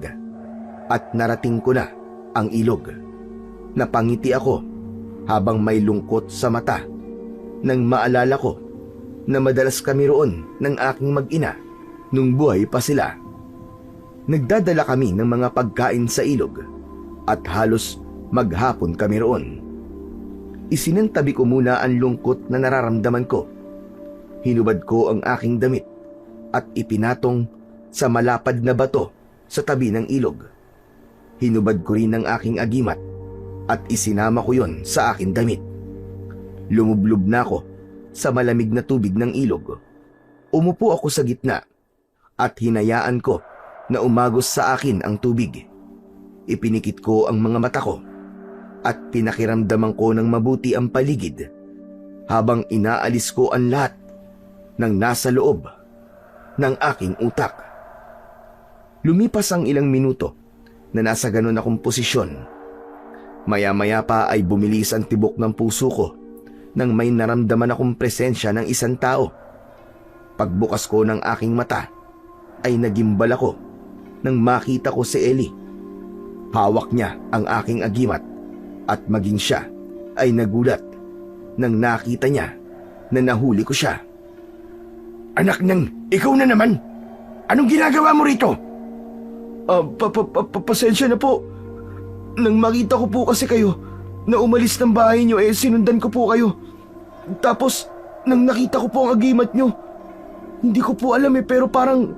at narating ko na ang ilog. Napangiti ako habang may lungkot sa mata nang maalala ko na madalas kami roon ng aking mag-ina nung buhay pa sila. Nagdadala kami ng mga pagkain sa ilog at halos maghapon kami roon. Isinantabi ko muna ang lungkot na nararamdaman ko. Hinubad ko ang aking damit at ipinatong sa malapad na bato sa tabi ng ilog. Hinubad ko rin ang aking agimat at isinama ko yon sa aking damit. Lumublob na ako sa malamig na tubig ng ilog. Umupo ako sa gitna at hinayaan ko na umagos sa akin ang tubig. Ipinikit ko ang mga mata ko at pinakiramdaman ko ng mabuti ang paligid habang inaalis ko ang lahat ng nasa loob ng aking utak. Lumipas ang ilang minuto na nasa ganon akong posisyon. Maya-maya pa ay bumilis ang tibok ng puso ko nang may naramdaman akong presensya ng isang tao. Pagbukas ko ng aking mata ay nagimbal ako nang makita ko si Ellie. Hawak niya ang aking agimat at maging siya ay nagulat nang nakita niya na nahuli ko siya. Anak ng, ikaw na naman! Anong ginagawa mo rito? Pasensya na po. Nang makita ko po kasi kayo na umalis ng bahay niyo, sinundan ko po kayo. Tapos, nang nakita ko po ang agimat niyo, hindi ko po alam pero parang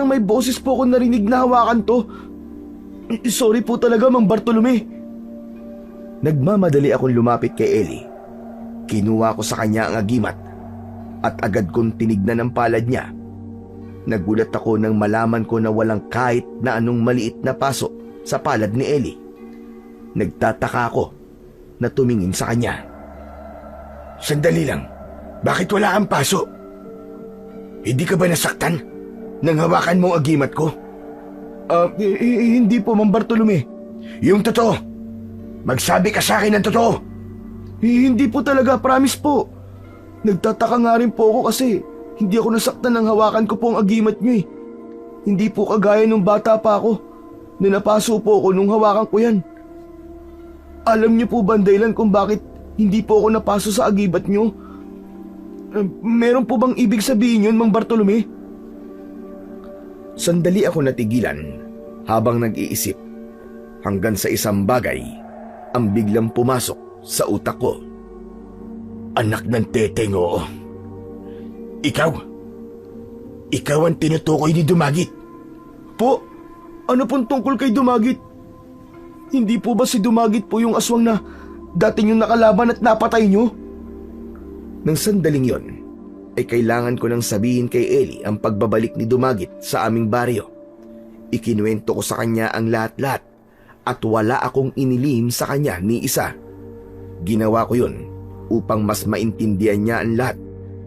may boses po ako narinig na hawakan to. Sorry po talaga, Mang Bartolome. Nagmamadali akong lumapit kay Ellie. Kinuha ko sa kanya ang agimat at agad kong tinignan ang palad niya. Nagulat ako nang malaman ko na walang kahit na anong maliit na paso sa palad ni Ellie. Nagtataka ako na tumingin sa kanya. Sandali lang, bakit wala kang paso? Hindi ka ba nasaktan nang hawakan mo ang agimat ko? Hindi po, Mang Bartolome. Yung totoo, magsabi ka sa akin ng totoo. Hindi po talaga, promise po. Nagtataka nga rin po ako kasi hindi ako nasaktan nang hawakan ko po ang agimat niyo. Hindi po kagaya nung bata pa ako na napaso po ako nung hawakan ko yan. Alam niyo po ba ang dahilan kung bakit hindi po ako napaso sa agimat niyo? Meron po bang ibig sabihin yun, Mang Bartolome? Sandali ako natigilan habang nag-iisip hanggang sa isang bagay ang biglang pumasok sa utak ko. Anak ng teteng, oo. Ikaw ang tinutukoy ni Dumagit. Po, ano pong tungkol kay Dumagit? Hindi po ba si Dumagit po yung aswang na dati niyong nakalaban at napatay niyo? Nang sandaling yon, ay kailangan ko nang sabihin kay Ellie ang pagbabalik ni Dumagit sa aming baryo. Ikinuwento ko sa kanya ang lahat-lahat at wala akong inilihim sa kanya ni isa. Ginawa ko yun upang mas maintindihan niya ang lahat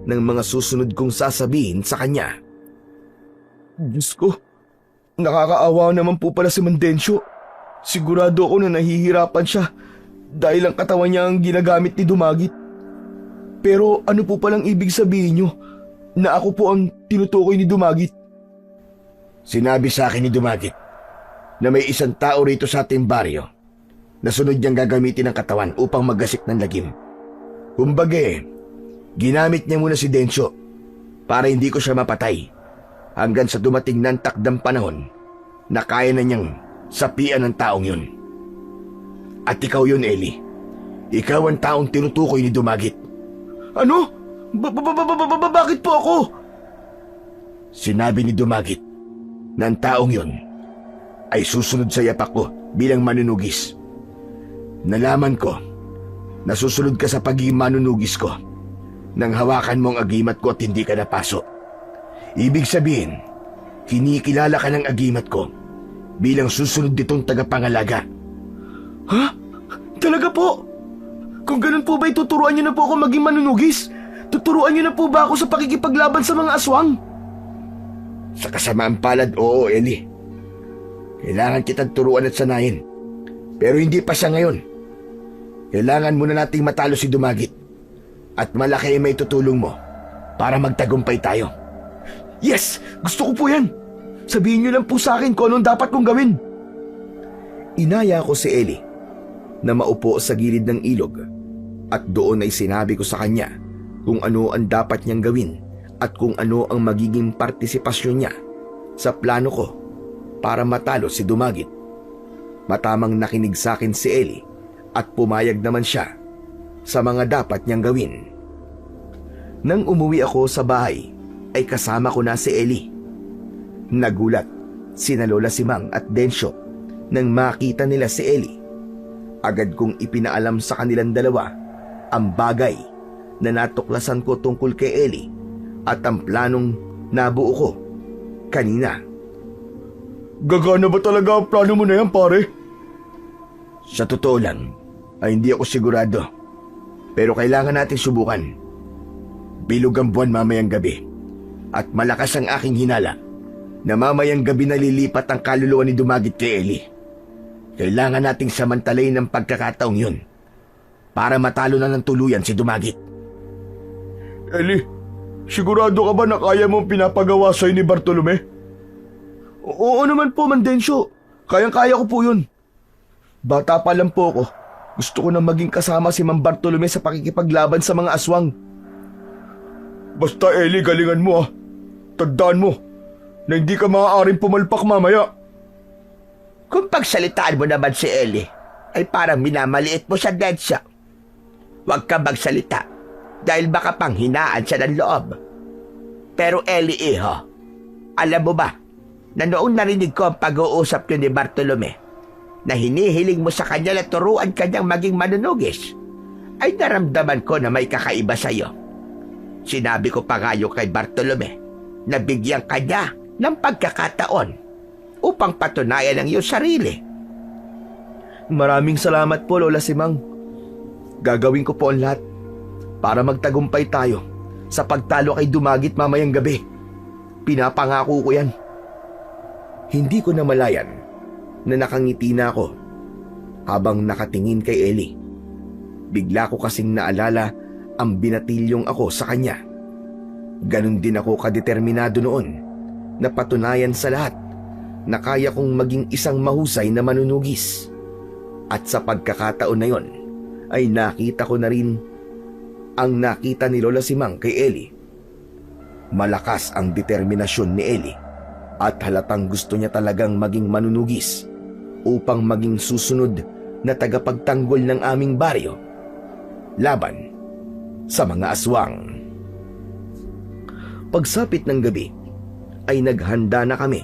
ng mga susunod kong sasabihin sa kanya. Diyos ko, nakakaawa naman po pala si Mandencio. Sigurado ako na nahihirapan siya dahil ang katawan niya ang ginagamit ni Dumagit. Pero ano po palang ibig sabihin niyo na ako po ang tinutukoy ni Dumagit? Sinabi sa akin ni Dumagit na may isang tao rito sa ating baryo na sunod niyang gagamitin ang katawan upang maggasik ng lagim. Kumbaga, ginamit niya muna si Dencio para hindi ko siya mapatay hanggang sa dumating ng takdang panahon na kaya na niyang sapian ng taong yun. At ikaw yun, Ellie. Ikaw ang taong tinutukoy ni Dumagit. Ano? Bakit po ako? Sinabi ni Dumagit na ang taong yun ay susunod sa yapak ko bilang manunugis. Nalaman ko na susunod ka sa pagiging manunugis ko nang hawakan mo ang agimat ko at hindi ka napaso. Ibig sabihin, kinikilala ka ng agimat ko bilang susunod ditong tagapangalaga. Ha? Talaga po? Kung ganun po ba, tuturuan niyo na po ako maging manunugis? Tuturuan niyo na po ba ako sa pakikipaglaban sa mga aswang? Sa kasamaan palad, oo, Ellie. Kailangan kitang turuan at sanayin. Pero hindi pa sa ngayon. Kailangan muna nating matalo si Dumagit. At malaki ay may tutulong mo para magtagumpay tayo. Yes! Gusto ko po yan! Sabihin niyo lang po sa akin kung anong dapat kong gawin. Inaya ko si Ellie na maupo sa gilid ng ilog at doon ay sinabi ko sa kanya kung ano ang dapat niyang gawin at kung ano ang magiging partisipasyon niya sa plano ko para matalo si Dumagit. Matamang nakinig sa akin si Ellie at pumayag naman siya sa mga dapat niyang gawin. Nang umuwi ako sa bahay ay kasama ko na si Ellie. Nagulat sina Lola Simang at Dencio nang makita nila si Ellie. Agad kong ipinaalam sa kanilang dalawa ang bagay na natuklasan ko tungkol kay Ellie at ang planong nabuo ko kanina. Gagana ba talaga ang plano mo na yan, pare? Sa totoo lang, ay hindi ako sigurado. Pero kailangan natin subukan. Bilog ang buwan mamayang gabi. At malakas ang aking hinala na mamayang gabi nalilipat ang kaluluwa ni Dumagit kay Ellie. Kailangan nating samantalayin ng pagkakataong yun para matalo na ng tuluyan si Dumagit. Ellie, sigurado ka ba na kaya mong pinapagawa sa'yo ni Bartolome? Oo naman po, Mandensyo. Kayang-kaya ko po yun. Bata pa lang po ako. Gusto ko na maging kasama si Mang Bartolome sa pakikipaglaban sa mga aswang. Basta Eli, galingan mo ah. Tandaan mo na hindi ka maaaring pumalpak mamaya. Kung pagsalitaan mo naman si Ellie, ay parang minamaliit mo siya, Densyo. Huwag ka magsalita dahil baka panghinaan siya ng loob. Pero Ellie, iho, alam mo ba na noong narinig ko ang pag-uusap ko ni Bartolome na hinihiling mo sa kanya na turuan kanyang maging manunugis, ay naramdaman ko na may kakaiba sa'yo. Sinabi ko pa nga kay Bartolome na bigyan kanya ng pagkakataon upang patunayan ang iyong sarili. Maraming salamat po, Lola Simang. Gagawin ko po ang lahat para magtagumpay tayo sa pagtalo kay Dumagit mamayang gabi. Pinapangako ko yan. Hindi ko namalayan na nakangiti na ako habang nakatingin kay Ellie. Bigla ko kasing naalala ang binatilyong ako sa kanya. Ganon din ako kadeterminado noon na patunayan sa lahat na kaya kong maging isang mahusay na manunugis. At sa pagkakataon na yon ay nakita ko na rin ang nakita ni Lola Simang kay Ellie. Malakas ang determinasyon ni Ellie at halatang gusto niya talagang maging manunugis upang maging susunod na tagapagtanggol ng aming baryo laban sa mga aswang. Pagsapit ng gabi ay naghanda na kami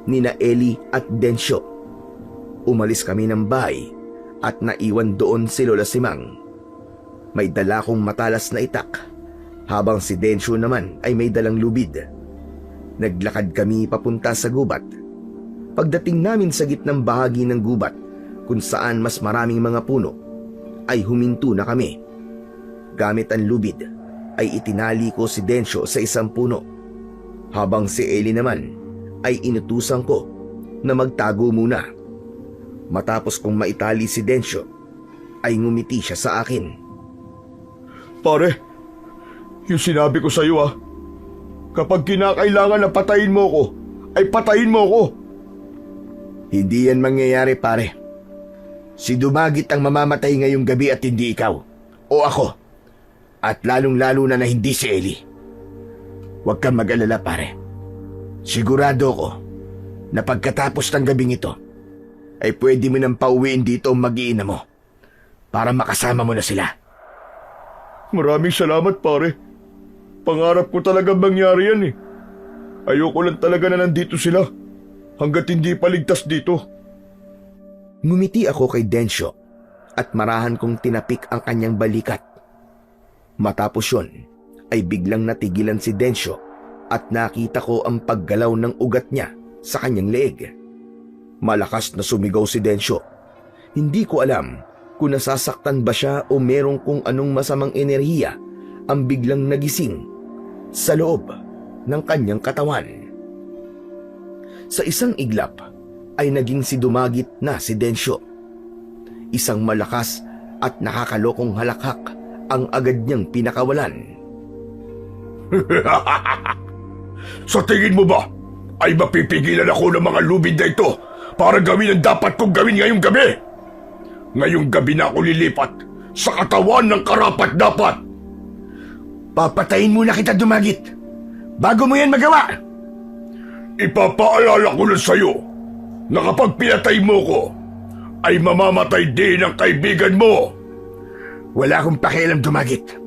nina Ellie at Densyo. Umalis kami ng bahay at naiwan doon si Lola Simang. May dala kong matalas na itak habang si Densyo naman ay may dalang lubid. Naglakad kami papunta sa gubat. Pagdating namin sa gitnang bahagi ng gubat kung saan mas maraming mga puno, ay huminto na kami. Gamit ang lubid ay itinali ko si Densyo sa isang puno, habang si Ellie naman ay inutusan ko na magtago muna. Matapos kong maitali si Densyo, ay ngumiti siya sa akin. Pare, yung sinabi ko sa'yo ah. Kapag kinakailangan na patayin mo ko, ay patayin mo ko. Hindi yan mangyayari, pare. Si Dumagit ang mamamatay ngayong gabi at hindi ikaw o ako. At lalong-lalo na hindi si Ellie. Huwag kang mag-alala, pare. Sigurado ko na pagkatapos ng gabing ito, ay pwede mo nang pauwiin dito ang mag-iina mo para makasama mo na sila. Maraming salamat, pare. Pangarap ko talaga mangyari yan eh. Ayoko lang talaga na nandito sila hanggat hindi paligtas dito. Ngumiti ako kay Densyo at marahan kong tinapik ang kanyang balikat. Matapos yun, ay biglang natigilan si Densyo at nakita ko ang paggalaw ng ugat niya sa kanyang leeg. Malakas na sumigaw si Densyo. Hindi ko alam kung nasasaktan ba siya o merong kung anong masamang enerhiya ang biglang nagising sa loob ng kanyang katawan. Sa isang iglap ay naging si Dumagit na si Densyo. Isang malakas at nakakalokong halakhak ang agad niyang pinakawalan. Sa tingin mo ba ay mapipigilan ako ng mga lubid na ito para gawin ang dapat kong gawin ngayong gabi? Ngayong gabi na ako lilipat sa katawan ng karapat-dapat. Papatayin muna kita, Dumagit, bago mo yan magawa. Ipapaalala ko lang sa'yo na kapag pinatay mo ko, ay mamamatay din ang kaibigan mo. Wala akong pakialam, Dumagit.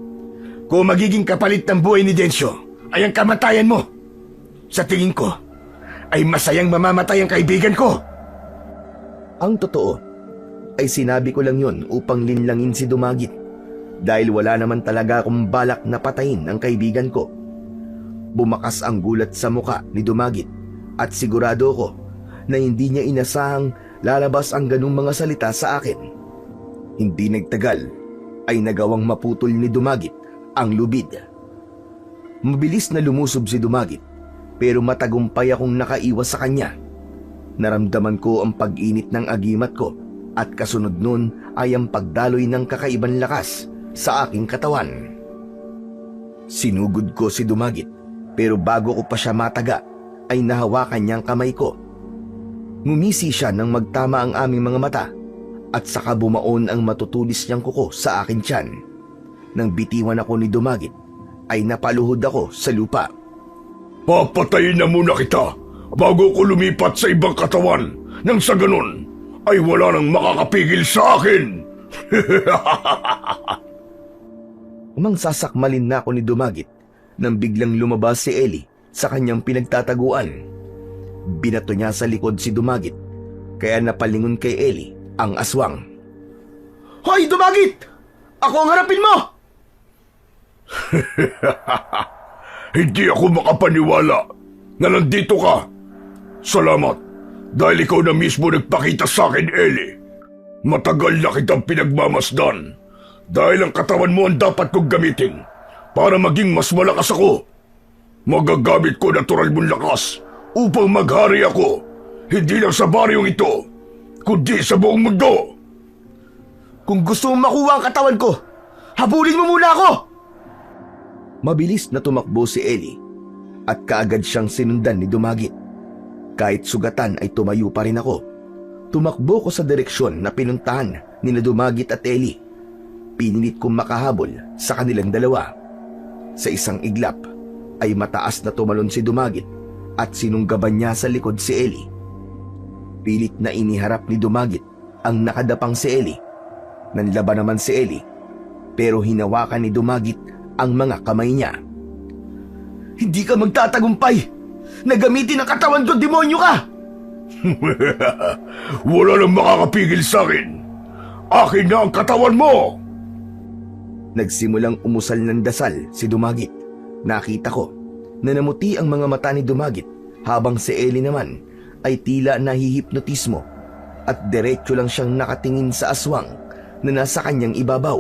Kung magiging kapalit ng buhay ni Densyo ay ang kamatayan mo, sa tingin ko ay masayang mamamatay ang kaibigan ko. Ang totoo ay sinabi ko lang yun upang linlangin si Dumagit dahil wala naman talaga akong balak na patayin ang kaibigan ko. Bumakas ang gulat sa muka ni Dumagit at sigurado ko na hindi niya inasahang lalabas ang ganung mga salita sa akin. Hindi nagtagal ay nagawang maputol ni Dumagit ang lubid. Mabilis na lumusob si Dumagit pero matagumpay akong nakaiwas sa kanya. Naramdaman ko ang pag-init ng agimat ko at kasunod nun ay ang pagdaloy ng kakaibang lakas sa aking katawan. Sinugod ko si Dumagit pero bago ko pa siya mataga ay nahawakan niyang kamay ko Ngumisi siya nang magtama ang aming mga mata at saka bumaon ang matutulis niyang kuko sa akin tiyan. Nang bitiwan ako ni Dumagit, ay napaluhod ako sa lupa. Papatayin na muna kita bago ko lumipat sa ibang katawan nang sa ganun ay wala nang makakapigil sa akin. Umangsasakmalin na ako ni Dumagit nang biglang lumabas si Ellie sa kanyang pinagtataguan. Binato niya sa likod si Dumagit, kaya napalingon kay Ellie ang aswang. Hoy, Dumagit! Ako ang harapin mo! Hindi ako makapaniwala na nandito ka. Salamat dahil ikaw na mismo nagpakita sa akin, Ellie. Matagal na kitang pinagmamasdan dahil ang katawan mo ang dapat kong gamitin para maging mas malakas ako. Magagamit ko natural mong lakas upang maghari ako, hindi lang sa baryong ito, kundi sa buong mundo. Kung gusto mong makuha ang katawan ko, habulin mo muna ako! Mabilis na tumakbo si Ellie at kaagad siyang sinundan ni Dumagit. Kahit sugatan ay tumayo pa rin ako. Tumakbo ko sa direksyon na pinuntahan ni Dumagit at Ellie. Pinilit kong makahabol sa kanilang dalawa. Sa isang iglap ay mataas na tumalon si Dumagit at sinunggaban niya sa likod si Ellie. Pilit na iniharap ni Dumagit ang nakadapang si Ellie. Nanlaban naman si Ellie, pero hinawakan ni Dumagit ang mga kamay niya. Hindi ka magtatagumpay! Nagamitin ang katawan ko, demonyo ka! Wala nang makakapigil sa akin. Akin na ang katawan mo! Nagsimulang umusal ng dasal si Dumagit. Nakita ko na namuti ang mga mata ni Dumagit habang si Ellie naman ay tila nahihipnotismo at diretso lang siyang nakatingin sa aswang na nasa kanyang ibabaw.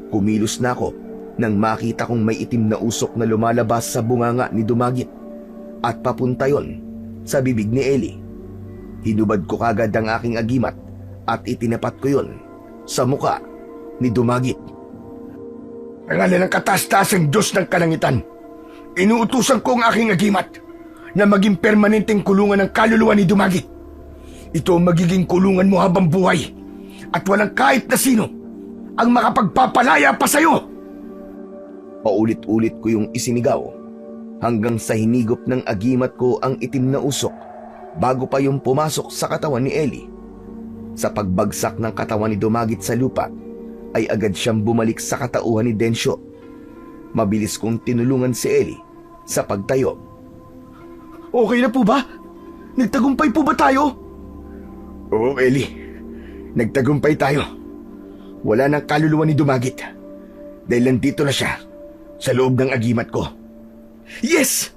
Kumilos na ako nang makita kong may itim na usok na lumalabas sa bunganga ni Dumagit at papunta yon sa bibig ni Ellie. Hinubad ko kagad ang aking agimat at itinapat ko yon sa muka ni Dumagit. Pangalan ng kataas-taasang Diyos ng Kalangitan, inuutusan ko ang aking agimat na maging permanenteng kulungan ng kaluluwa ni Dumagit. Ito ang magiging kulungan mo habang buhay at walang kahit na sino ang makapagpapalaya pa sa'yo. Paulit-ulit ko yung isinigaw hanggang sa hinigop ng agimat ko ang itim na usok bago pa yung pumasok sa katawan ni Ellie. Sa pagbagsak ng katawan ni Dumagit sa lupa, ay agad siyang bumalik sa katauhan ni Densyo. Mabilis kong tinulungan si Ellie sa pagtayo. Okay na po ba? Nagtagumpay po ba tayo? Oo, Ellie. Nagtagumpay tayo. Wala nang kaluluwa ni Dumagit dahil nandito na siya sa loob ng agimat ko. Yes!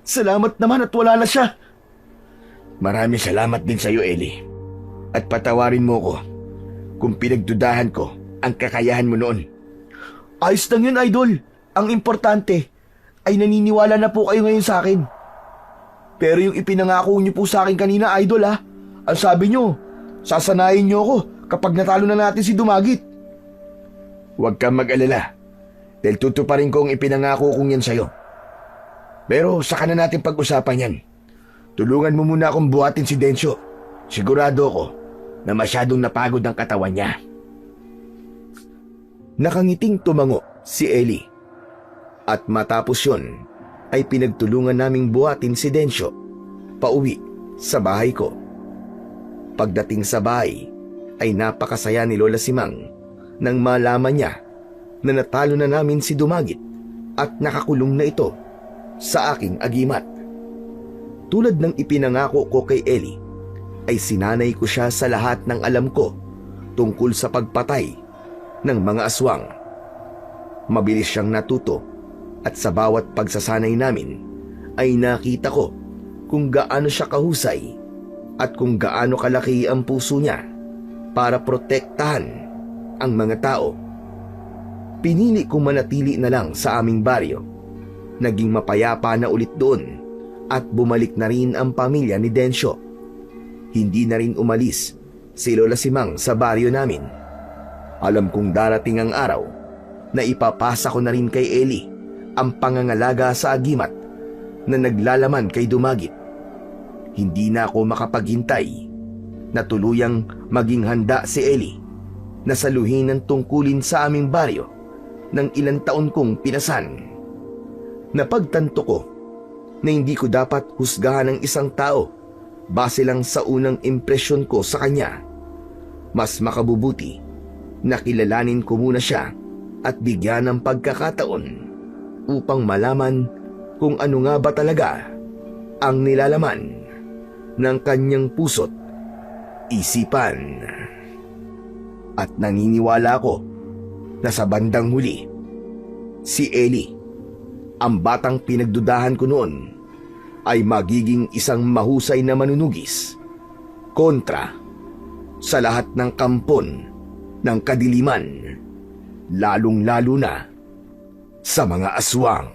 Salamat naman at wala na siya. Maraming salamat din sa iyo, Ellie. At patawarin mo ko kung pinagdudahan ko ang kakayahan mo noon. Ayos lang yun, Idol. Ang importante ay naniniwala na po kayo ngayon sa akin. Pero yung ipinangako niyo po sa akin kanina, Idol ang sabi niyo, sasanayin niyo ako kapag natalo na natin si Dumagit. Huwag kang mag-alala dahil tutuparin ko ang ipinangako kong yan sa'yo. Pero saka na natin pag-usapan yan. Tulungan mo muna akong buhatin si Densyo. Sigurado ako na masyadong napagod ang katawan niya. Nakangiting tumango si Ellie. At matapos yon ay pinagtulungan naming buhatin si Densyo pauwi sa bahay ko. Pagdating sa bahay ay napakasaya ni Lola Simang nang malaman niya na natalo na namin si Dumagit at nakakulong na ito sa aking agimat. Tulad ng ipinangako ko kay Ellie, ay sinanay ko siya sa lahat ng alam ko tungkol sa pagpatay ng mga aswang. Mabilis siyang natuto at sa bawat pagsasanay namin ay nakita ko kung gaano siya kahusay at kung gaano kalaki ang puso niya para protektahan ang mga tao. Pinili kong manatili na lang sa aming baryo. Naging mapayapa na ulit doon at bumalik na rin ang pamilya ni Densyo. Hindi na rin umalis si Lola Simang sa baryo namin. Alam kong darating ang araw na ipapasa ko na rin kay Ellie ang pangangalaga sa agimat na naglalaman kay Dumagit. Hindi na ako makapaghintay na tuluyang maging handa si Ellie na saluhin ang tungkulin sa aming baryo ng ilang taon kong pinasan. Napagtanto ko na hindi ko dapat husgahan ng isang tao base lang sa unang impresyon ko sa kanya. Mas makabubuti na kilalanin ko muna siya at bigyan ng pagkakataon upang malaman kung ano nga ba talaga ang nilalaman ng kanyang puso't isipan. At naniniwala ako na sa bandang huli, si Ellie, ang batang pinagdudahan ko noon, ay magiging isang mahusay na manunugis kontra sa lahat ng kampon ng kadiliman, lalong-lalo na sa mga aswang.